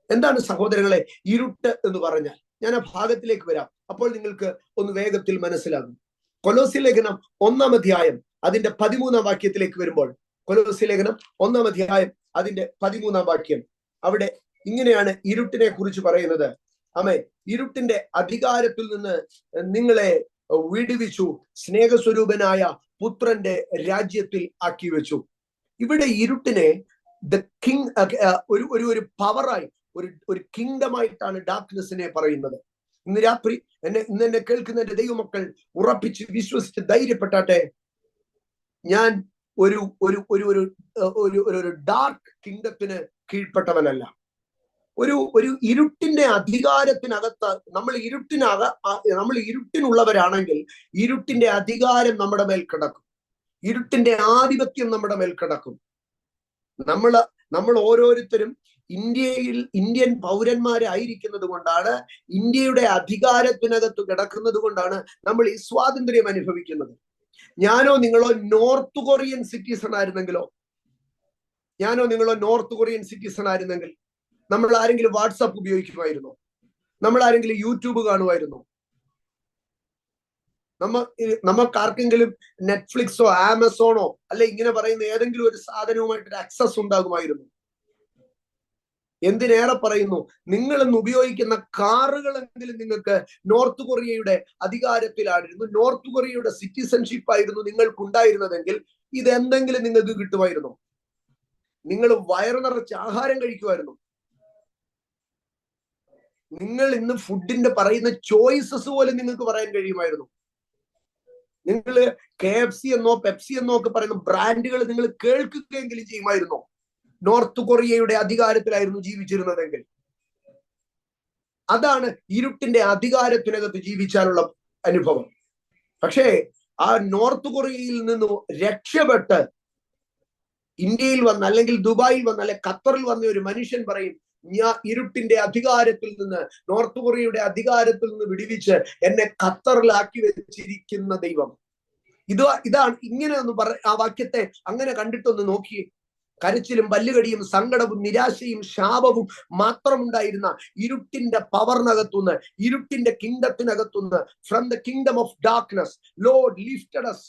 എന്താണ് സഹോദരങ്ങളെ ഇരുട്ട് എന്ന് പറഞ്ഞാൽ? ഞാൻ ആ ഭാഗത്തിലേക്ക് വരാം, അപ്പോൾ നിങ്ങൾക്ക് ഒന്ന് വേഗത്തിൽ മനസ്സിലാകും. കൊലോസ്യ ലേഖനം 1-ാം അധ്യായം അതിന്റെ 13-ാം വാക്യത്തിലേക്ക് വരുമ്പോൾ, കൊലോസ്യ ലേഖനം 1-ാം അധ്യായം അതിന്റെ 13-ാം വാക്യം, അവിടെ ഇങ്ങനെയാണ് ഇരുട്ടിനെ കുറിച്ച് പറയുന്നത്. ആമേൻ. ഇരുട്ടിന്റെ അധികാരത്തിൽ നിന്ന് നിങ്ങളെ വിടുവിച്ചു, സ്നേഹസ്വരൂപനായ പുത്രന്റെ രാജ്യത്തിൽ ആക്കി വെച്ചു. ഇവിടെ ഇരുട്ടിനെ ദ കിങ് ഒരു പവറായി, ഒരു കിങ്ഡമായിട്ടാണ് ഡാർക്ക്നെസ്സിനെ പറയുന്നത്. ഇന്ന് രാത്രി എന്നെ കേൾക്കുന്ന എന്റെ ദൈവമക്കൾ ഉറപ്പിച്ച് വിശ്വസിച്ച് ധൈര്യപ്പെട്ടാട്ടെ, ഞാൻ ഒരു ഡാർക്ക് കിങ്ഡത്തിന് കീഴ്പ്പെട്ടവനല്ല. ഒരു ഇരുട്ടിന്റെ അധികാരത്തിനകത്ത് നമ്മൾ ഇരുട്ടിനുള്ളവരാണെങ്കിൽ ഇരുട്ടിന്റെ അധികാരം നമ്മുടെ മേൽ കിടക്കും, ഇരുട്ടിന്റെ ആധിപത്യം നമ്മുടെ മേൽ കിടക്കും. നമ്മൾ ഓരോരുത്തരും ഇന്ത്യൻ പൗരന്മാരായിരിക്കുന്നത് കൊണ്ടാണ്, ഇന്ത്യയുടെ അധികാരത്തിനകത്ത് കിടക്കുന്നത് കൊണ്ടാണ് നമ്മൾ ഈ സ്വാതന്ത്ര്യം അനുഭവിക്കുന്നത്. ഞാനോ നിങ്ങളോ നോർത്ത് കൊറിയൻ സിറ്റിസൺ ആയിരുന്നെങ്കിലോ, നമ്മൾ ആരെങ്കിലും വാട്സാപ്പ് ഉപയോഗിക്കുമായിരുന്നോ? നമ്മൾ ആരെങ്കിലും യൂട്യൂബ് കാണുമായിരുന്നോ? നമുക്കാർക്കെങ്കിലും നെറ്റ്ഫ്ലിക്സോ ആമസോണോ അല്ലെ ഇങ്ങനെ പറയുന്ന ഏതെങ്കിലും ഒരു സാധനവുമായിട്ടൊരു ആക്സസ് ഉണ്ടാകുമായിരുന്നു? എന്തിനേറെ പറയുന്നു, നിങ്ങൾ ഇന്ന് ഉപയോഗിക്കുന്ന കാറുകളെങ്കിലും നിങ്ങൾക്ക് നോർത്ത് കൊറിയയുടെ അധികാരത്തിലായിരുന്നു, നോർത്ത് കൊറിയയുടെ സിറ്റിസൺഷിപ്പ് ആയിരുന്നു നിങ്ങൾക്കുണ്ടായിരുന്നതെങ്കിൽ ഇതെന്തെങ്കിലും നിങ്ങൾക്ക് കിട്ടുമായിരുന്നു? നിങ്ങൾ വയറ് നിറച്ച് ആഹാരം കഴിക്കുമായിരുന്നു? നിങ്ങൾ ഇന്ന് ഫുഡിന്റെ പറയുന്ന ചോയ്സസ് പോലും നിങ്ങൾക്ക് പറയാൻ കഴിയുമായിരുന്നു? നിങ്ങൾ KFC എന്നോ പെപ്സി എന്നോ ഒക്കെ പറയുന്ന ബ്രാൻഡുകൾ നിങ്ങൾ കേൾക്കുകയെങ്കിലും ചെയ്യുമായിരുന്നോ? നോർത്ത് കൊറിയയുടെ അധികാരത്തിലായിരുന്നു ജീവിച്ചിരുന്നതെങ്കിൽ. അതാണ് ഇരുട്ടിന്റെ അധികാരത്തിനകത്ത് ജീവിച്ചാലുള്ള അനുഭവം. പക്ഷേ ആ നോർത്ത് കൊറിയയിൽ നിന്ന് രക്ഷപ്പെട്ട് ഇന്ത്യയിൽ വന്ന, അല്ലെങ്കിൽ ദുബായിൽ വന്ന, അല്ലെ ഖത്തറിൽ വന്ന ഒരു മനുഷ്യൻ പറയും, ഞാൻ ഇരുട്ടിന്റെ അധികാരത്തിൽ നിന്ന്, നോർത്ത് കൊറിയയുടെ അധികാരത്തിൽ നിന്ന് വിടുവിച്ച് എന്നെ ഖത്തറിലാക്കി വെച്ചിരിക്കുന്ന ദൈവം. ഇതാണ് ഇങ്ങനെ ഒന്ന് ആ വാക്യത്തെ അങ്ങനെ കണ്ടിട്ടൊന്ന് നോക്കിയേ. കരച്ചിലും പല്ലുകടിയും സങ്കടവും നിരാശയും ശാപവും മാത്രമുണ്ടായിരുന്ന ഇരുട്ടിന്റെ പവറിനകത്തുനിന്ന്, ഇരുട്ടിന്റെ കിങ്ഡത്തിനകത്തുനിന്ന്, from the kingdom of darkness Lord lifted us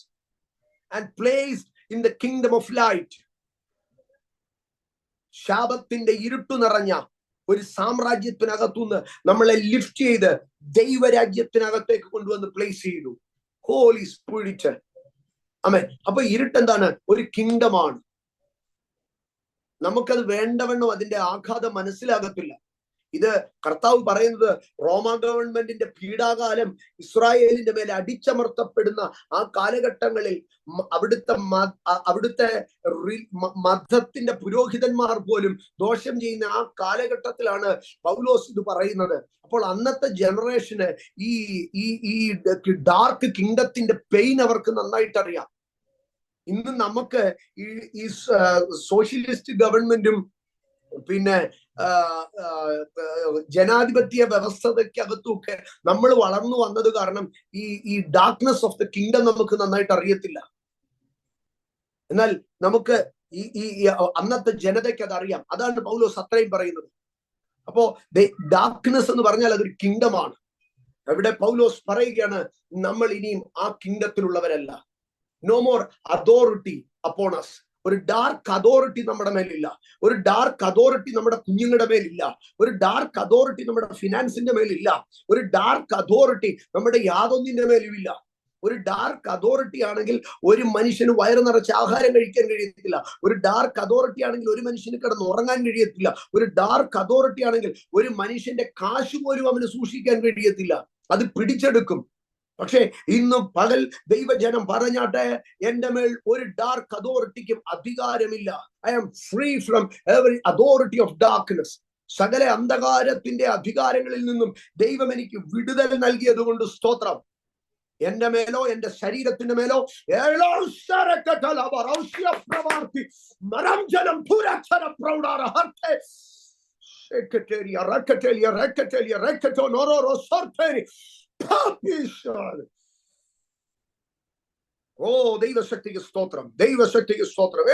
and placed in the kingdom of light. ശാപത്തിന്റെ ഇരുട്ടു നിറഞ്ഞ ഒരു സാമ്രാജ്യത്തിനകത്തുനിന്ന് നമ്മളെ ലിഫ്റ്റ് ചെയ്ത് ദൈവരാജ്യത്തിനകത്തേക്ക് കൊണ്ടുവന്ന് പ്ലേസ് ചെയ്തു. Holy Spirit. ആമേൻ. അപ്പൊ ഇരുട്ടെന്താണ്? ഒരു കിങ്ഡമാണ്. നമുക്കത് വേണ്ടവണ്ണം അതിന്റെ ആഘാതം മനസ്സിലാകത്തില്ല. ഇത് കർത്താവ് പറയുന്നത് റോമ ഗവൺമെന്റിന്റെ പീഡാകാലം ഇസ്രായേലിന്റെ മേലെ അടിച്ചമർത്തപ്പെടുന്ന ആ കാലഘട്ടങ്ങളിൽ അവിടുത്തെ മതത്തിന്റെ പുരോഹിതന്മാർ പോലും ദോഷം ചെയ്യുന്ന ആ കാലഘട്ടത്തിലാണ് പൗലോസ് ഇത് പറയുന്നത്. അപ്പോൾ അന്നത്തെ ജനറേഷന് ഈ ഡാർക്ക് കിങ്ഡത്തിന്റെ പെയിൻ അവർക്ക് നന്നായിട്ട് അറിയാം. ഇന്ന് നമുക്ക് ഈ സോഷ്യലിസ്റ്റ് ഗവൺമെന്റും പിന്നെ ജനാധിപത്യ വ്യവസ്ഥയ്ക്കകത്തുമൊക്കെ നമ്മൾ വളർന്നു വന്നത് കാരണം ഈ ഡാർക്ക്നെസ് ഓഫ് ദ കിങ്ഡം നമുക്ക് നന്നായിട്ട് അറിയത്തില്ല. എന്നാൽ നമുക്ക് ഈ അന്നത്തെ ജനതയ്ക്ക് അത് അറിയാം. അതാണ് പൗലോസ് അത്രയും പറയുന്നത്. അപ്പോ ഡാർക്ക്നെസ് എന്ന് പറഞ്ഞാൽ അതൊരു കിങ്ഡമാണ്. അവിടെ പൗലോസ് പറയുകയാണ്, നമ്മൾ ഇനിയും ആ കിങ്ഡത്തിലുള്ളവരല്ല. No more authority upon us. ഒരു ഡാർക്ക് അതോറിറ്റി നമ്മുടെ മേലില്ല. ഒരു ഡാർക്ക് അതോറിറ്റി നമ്മുടെ കുഞ്ഞുങ്ങളുടെ മേലില്ല. ഒരു ഡാർക്ക് അതോറിറ്റി നമ്മുടെ ഫിനാൻസിന്റെ മേലില്ല. ഒരു ഡാർക്ക് അതോറിറ്റി നമ്മുടെ യാതൊന്നിന്റെ മേലുമില്ല. ഒരു ഡാർക്ക് അതോറിറ്റി ആണെങ്കിൽ ഒരു മനുഷ്യന് വയറ് നിറച്ച് ആഹാരം കഴിക്കാൻ കഴിയത്തില്ല. ഒരു ഡാർക്ക് അതോറിറ്റി ആണെങ്കിൽ ഒരു മനുഷ്യന് കിടന്ന് ഉറങ്ങാൻ കഴിയത്തില്ല. ഒരു ഡാർക്ക് അതോറിറ്റി ആണെങ്കിൽ ഒരു മനുഷ്യന്റെ കാശ് പോലും അവന് സൂക്ഷിക്കാൻ കഴിയത്തില്ല. അത് പിടിച്ചെടുക്കും. പക്ഷേ ഇന്ന് പകൽ ദൈവജനം പറഞ്ഞാട്ടെ, എന്റെ മേൽ ഒരു ഡാർക്ക് അതോറിറ്റിക്കും അധികാരമില്ല. I am free from every authority of darkness. സകല അന്ധകാരത്തിന്റെ അധികാരങ്ങളിൽ നിന്നും ദൈവം എനിക്ക് വിടുതൽ നൽകിയത് കൊണ്ട് സ്തോത്രം. എന്റെ മേലോ എന്റെ ശരീരത്തിന്റെ മേലോ ഓ ദൈവശക്തിക്ക് സ്തോത്രം, ദൈവശക്തിക്ക് സ്തോത്രം.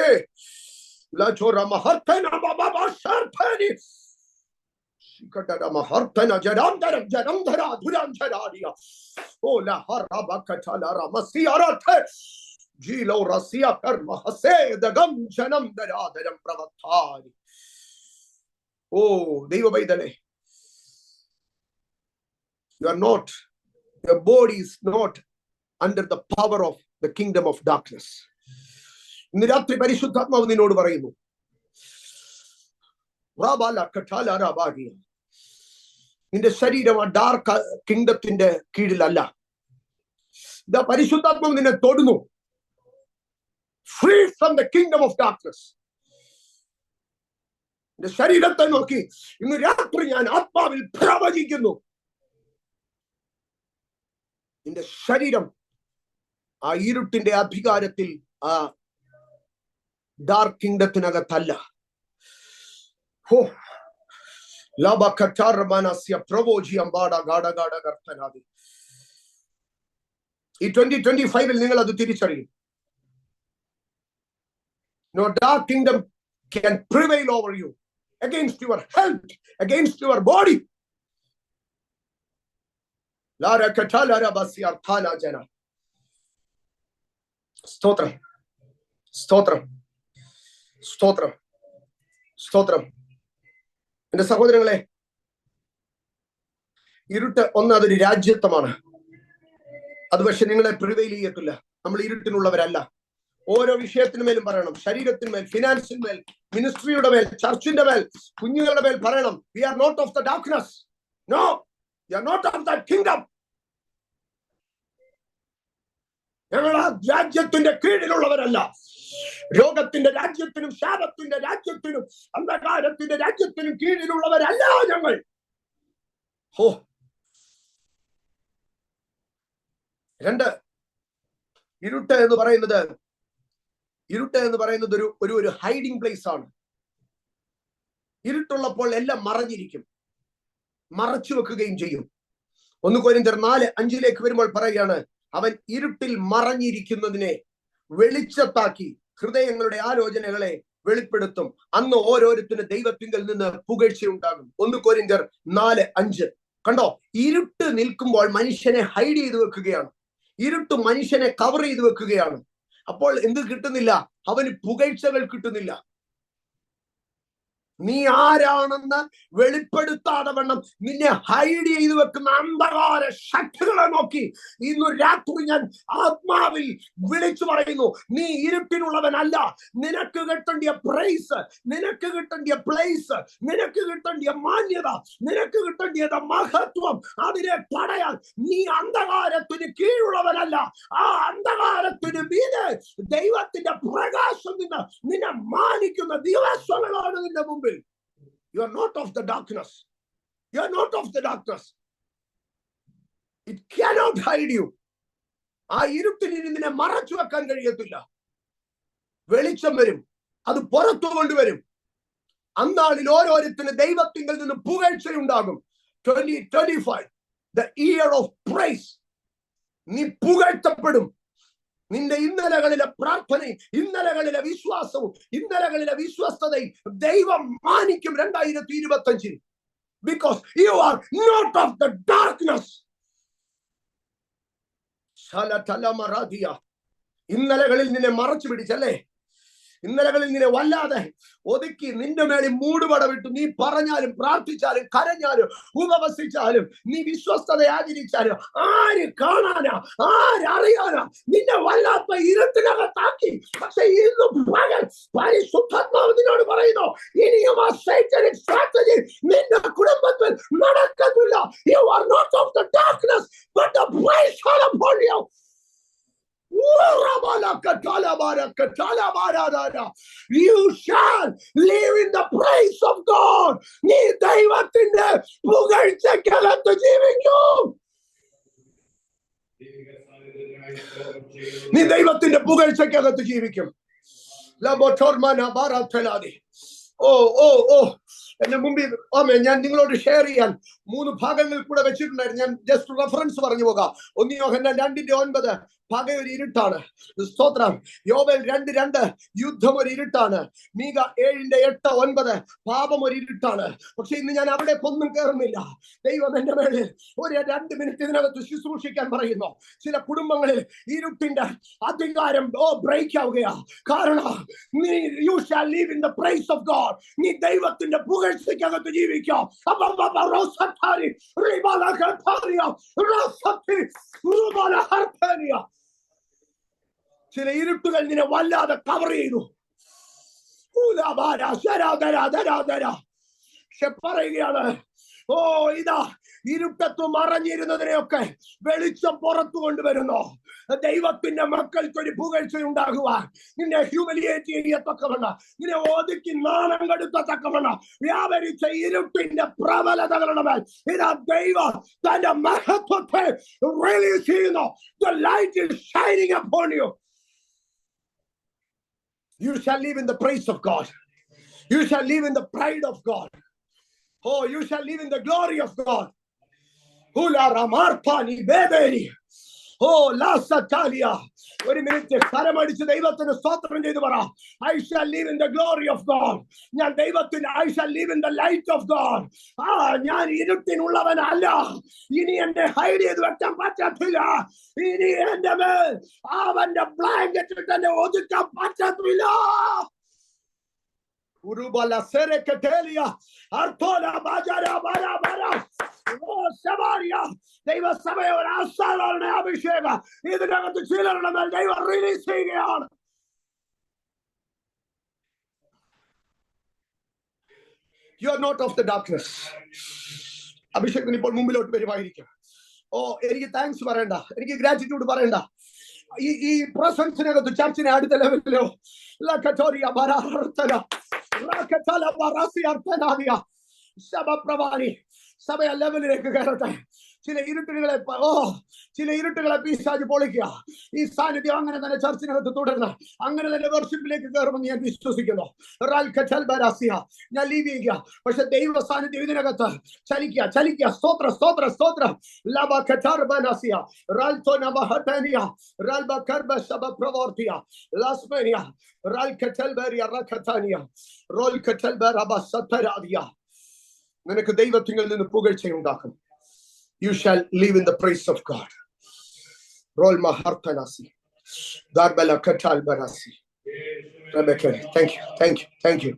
ഓ ദൈവ പൈതലേ, you are not, your body is not under the power of the kingdom of darkness. ഇന്ന് രാത്രി പരിശുദ്ധാത്മാവ് നിന്നോട് പറയുന്നു, നിന്റെ ശരീരം ആ ഡാർക്ക് കിങ്ഡത്തിന്റെ കീഴിലല്ല. ഇതാ പരിശുദ്ധാത്മാവ് നിന്നെ തൊടുന്നു. Free from the kingdom of darkness. നിന്റെ ശരീരത്തെ നോക്കി ഇന്ന് രാത്രി ഞാൻ ആത്മാവിൽ പ്രവചിക്കുന്നു, നിന്റെ ശരീരം ആ ഇരുട്ടിന്റെ അധികാരത്തിൽ, ആ ഡാർക്ക് കിങ്ഡത്തിനകത്തല്ല. ഹോ ഈ 2025 നിങ്ങൾ അത് തിരിച്ചറിയും. No dark kingdom can prevail over you, against your health, against your body. സ്തോത്രം, സ്തോത്രം, സ്തോത്രം, സ്തോത്രം. എന്റെ സഹോദരങ്ങളെ, ഇരുട്ട് അതൊരു രാജ്യത്വമാണ്. അത് പക്ഷെ നിങ്ങളെ പ്രിവെയിൽ ചെയ്യത്തില്ല. നമ്മൾ ഇരുട്ടിനുള്ളവരല്ല. ഓരോ വിഷയത്തിനുമേലും പറയണം. ശരീരത്തിന്മേൽ, ഫിനാൻസിന്മേൽ, മിനിസ്ട്രിയുടെ മേൽ, ചർച്ചിന്റെ മേൽ, കുഞ്ഞുങ്ങളുടെ മേൽ പറയണം. We are not of the darkness. No, we are not of that kingdom. ഞങ്ങൾ ആ രാജ്യത്തിന്റെ കീഴിലുള്ളവരല്ല. രോഗത്തിന്റെ രാജ്യത്തിനും ശാപത്തിന്റെ രാജ്യത്തിനും അന്ധകാരത്തിന്റെ രാജ്യത്തിനും കീഴിലുള്ളവരല്ല ഞങ്ങൾ. രണ്ട്, ഇരുട്ട് എന്ന് പറയുന്നത് ഒരു ഹൈഡിങ് പ്ലേസ് ആണ്. ഇരുട്ടുള്ളപ്പോൾ എല്ലാം മറഞ്ഞിരിക്കും, മറച്ചു വെക്കുകയും ചെയ്യും. 1 കൊരിന്ത്യർ 4:5 വരുമ്പോൾ പറയുകയാണ്, അവൻ ഇരുട്ടിൽ മറഞ്ഞിരിക്കുന്നതിനെ വെളിച്ചത്താക്കി ഹൃദയങ്ങളുടെ ആലോചനകളെ വെളിപ്പെടുത്തും. അന്ന് ഓരോരുത്തരും ദൈവത്തിങ്കൽ നിന്ന് പുകഴ്ചയുണ്ടാകും. 1 കൊരിന്ത്യർ 4:5. കണ്ടോ, ഇരുട്ട് നിൽക്കുമ്പോൾ മനുഷ്യനെ ഹൈഡ് ചെയ്ത് വെക്കുകയാണ്. ഇരുട്ട് മനുഷ്യനെ കവർ ചെയ്ത് വെക്കുകയാണ്. അപ്പോൾ എന്ത് കിട്ടുന്നില്ല? അവന് പുകഴ്ചകൾ കിട്ടുന്നില്ല. നീ ആരാണെന്ന് വെളിപ്പെടുത്താതെ വണ്ണം നിന്നെ ഹൈഡ് ചെയ്ത് വെക്കുന്ന അന്ധകാര ശക്തികളെ നോക്കി ഇന്ന് രാത്രി ഞാൻ ആത്മാവിൽ വിളിച്ചു പറയുന്നു, നീ ഇരുട്ടിനുള്ളവനല്ല. നിനക്ക് കിട്ടേണ്ടിയ പ്രൈസ്, നിനക്ക് കിട്ടേണ്ടിയ പ്ലേസ്, നിനക്ക് കിട്ടേണ്ടിയ മാന്യത, നിനക്ക് കിട്ടേണ്ടിയ മഹത്വം, അതിനെ തടയാൻ നീ അന്ധകാരത്തിന് കീഴുള്ളവനല്ല. ആ അന്ധകാരത്തിന് മീതെ ദൈവത്തിന്റെ പ്രകാശം നിന്നെ മാനിക്കുന്ന ദിവസങ്ങളാണ് നിന്റെ മുമ്പിൽ. You are not of the darkness. You are not of the darkness. It cannot hide you. ആ ഇരുട്ടിന് നിന്നെ മറച്ചു വെക്കാൻ കഴിയത്തില്ല. വെളിച്ചം വരും, അത് പുറത്തു കൊണ്ടുവരും. അന്നാളിൽ ഓരോരുത്തരും ദൈവത്തിങ്കിൽ നിന്ന് പുകഴ്ചയുണ്ടാകും. 2025, the year of praise. നീ പുകഴ്ത്തപ്പെടും. നിന്റെ ഇന്നലകളിലെ പ്രാർത്ഥനയും ഇന്നലകളിലെ വിശ്വാസവും ഇന്നലകളിലെ വിശ്വസ്തതയും ദൈവം മാനിക്കും 2025. Because you are not of the darkness. ഇന്നലകളിൽ നിന്നെ മറച്ചു പിടിച്ചല്ലേ, ഇന്നലകളിൽ നിന്നെ വല്ലാതെ ഒതുക്കി നിന്റെ മേളിൽ മൂടുപടവിട്ടു. നീ പറഞ്ഞാലും പ്രാർത്ഥിച്ചാലും കരഞ്ഞാലും ഉപവസിച്ചാലും നീ വിശ്വസ്തത ആചരിച്ചാലും ആര് കാണാനാ, ആരറിയാനാ? നിന്നെ വല്ലാത്ത ഇരുട്ടിനകത്താക്കി. പക്ഷെ ഇന്ന് പകൽ പരിശുദ്ധാത്മാവ് നിന്നോട് പറയുന്നു, ഇനിയും ആ സൈറ്റനിക് സ്ട്രാറ്റജി നിന്റെ കുടുംബത്തിൽ നടക്കത്തില്ല. You are not of the darkness, but the praise shall upon you. You shall live in the praise of God. നീ ദൈവത്തിന്റെ പുകഴ്ചയ്ക്കകത്ത് ജീവിക്കും. നീ ദൈവത്തിന്റെ പുകഴ്ചയ്ക്കകത്ത് ജീവിക്കും. എന്റെ മുമ്പിൽ ഞാൻ നിങ്ങളോട് ഷെയർ ചെയ്യാൻ 3 ഭാഗങ്ങൾ കൂടെ വെച്ചിട്ടുണ്ടായിരുന്നു. ഞാൻ ജസ്റ്റ് റെഫറൻസ് പറഞ്ഞു പോകാം. 1 യോഹന്നാൻ 2:9 പകയൊരു ഇരുട്ടാണ്. സ്തോത്രം. യോവേൽ 2:2 യുദ്ധം ഒരു ഇരുട്ടാണ്. മീക 7:8-9 പാപം ഒരു ഇരുട്ടാണ്. പക്ഷെ ഇന്ന് ഞാൻ അവിടെ ഒന്നും കയറുന്നില്ല. ദൈവം എന്റെ മേളിൽ ഒരു 2 മിനിറ്റ് ഇതിനകത്ത് ശുശ്രൂഷിക്കാൻ പറയുന്നു. ചില കുടുംബങ്ങളിൽ ഇരുട്ടിന്റെ അധികാരം ബ്രേക്ക് ആവുകയാ. കാരണം you shall live in the praise of God. നീ ദൈവത്തിന്റെ പുകഴ്ചയ്ക്കകത്ത് ജീവിക്കാം. ചില ഇരുട്ടുകൾ നിന്നെ വല്ലാതെ കവർ ചെയ്തു. പക്ഷെ പറയുകയാണ്, ഓ ഇതാ ഇരുട്ടത്ത് മറഞ്ഞിരുന്നതിനെയൊക്കെ വെളിച്ചം പുറത്തു കൊണ്ടുവരുന്നു. ദൈവത്തിന്റെ മക്കൾക്കൊരു പുകഴ്ച ഉണ്ടാകുവാൻ, നിന്നെ ഹ്യൂമിലിയേറ്റ് ചെയ്യത്തക്കവണ്ണം, നിന്നെ ഒതുക്കി നാണം കെടുത്തത്തക്കവണ്ണം വ്യാപരിച്ച ഇരുട്ടിന്റെ പ്രബലതകളുടെ മേൽ ഇതാ ദൈവം തന്റെ മഹത്വത്തെ റിലീസ് ചെയ്യുന്നു. The light is shining upon you. You shall live in the praise of God. You shall live in the pride of God. Oh, you shall live in the glory of God. Hula ramarpani beberi. Oh, la satalia. ഒരു മിനിറ്റ് കരമടിച്ച് ദൈവത്തിന് സ്തോത്രം ചെയ്തു പറ. I shall live in the glory of God. ഞാൻ ദൈവത്തിന് I shall live in the light of God. ഞാൻ ഇരുട്ടിനുള്ളവനല്ല. ഇനി എന്നെ ഹൈഡ് ചെയ്ത് വെക്കാൻ പറ്റത്തില്ല. ഇനി എന്റെ മേൽ അവന്റെ ബ്ലാങ്കറ്റ് തന്നെ ഒതുക്കാൻ പറ്റത്തില്ല. Urubala sere ketelia artola bajara bara bara Samaria. ദൈവസഭയെ ഒരു അസാധാരണ അഭിഷേകം ഇതിനകത്ത് ചിലരുടെ മേൽ ദൈവം റിലീസ് ചെയ്യുകയാണ്. You are not of the darkness. അഭിഷേകത്തിന് ഇപ്പോൾ മുമ്പിലോട്ട് വരുമായിരിക്കും. ഓ എനിക്ക് താങ്ക്സ് പറയണ്ട, എനിക്ക് ഗ്രാറ്റിറ്റ്യൂഡ് പറയണ്ട. ഈ പ്രസൻസിനകത്ത് ചർച്ചിനെ അടുത്ത ലെവലിലോ സഭയ ലെവലിലേക്ക് കയറട്ടെ. ചില ഇരുട്ടുകളെ പീശാച് പൊളിക്കുക. ഈ സാന്നിധ്യം അങ്ങനെ തന്നെ ചർച്ചിനകത്ത് തുടർന്ന് അങ്ങനെ തന്നെ വർഷിപ്പിലേക്ക് കയറുമെന്ന് ഞാൻ വിശ്വസിക്കുന്നു. ഞാൻ ലീവ് ചെയ്യുക, പക്ഷെ ദൈവ സാന്നിധ്യം ഇതിനകത്ത് ചലിക്കുക. സ്തോത്ര സ്തോത്ര സ്തോത്രം. നിനക്ക് ദൈവത്തിൽ നിന്ന് പുകഴ്ചയുണ്ടാക്കും. You shall live in the praise of God. Roll mahartanasi. Darbala katal barasi. Rebecca, thank you.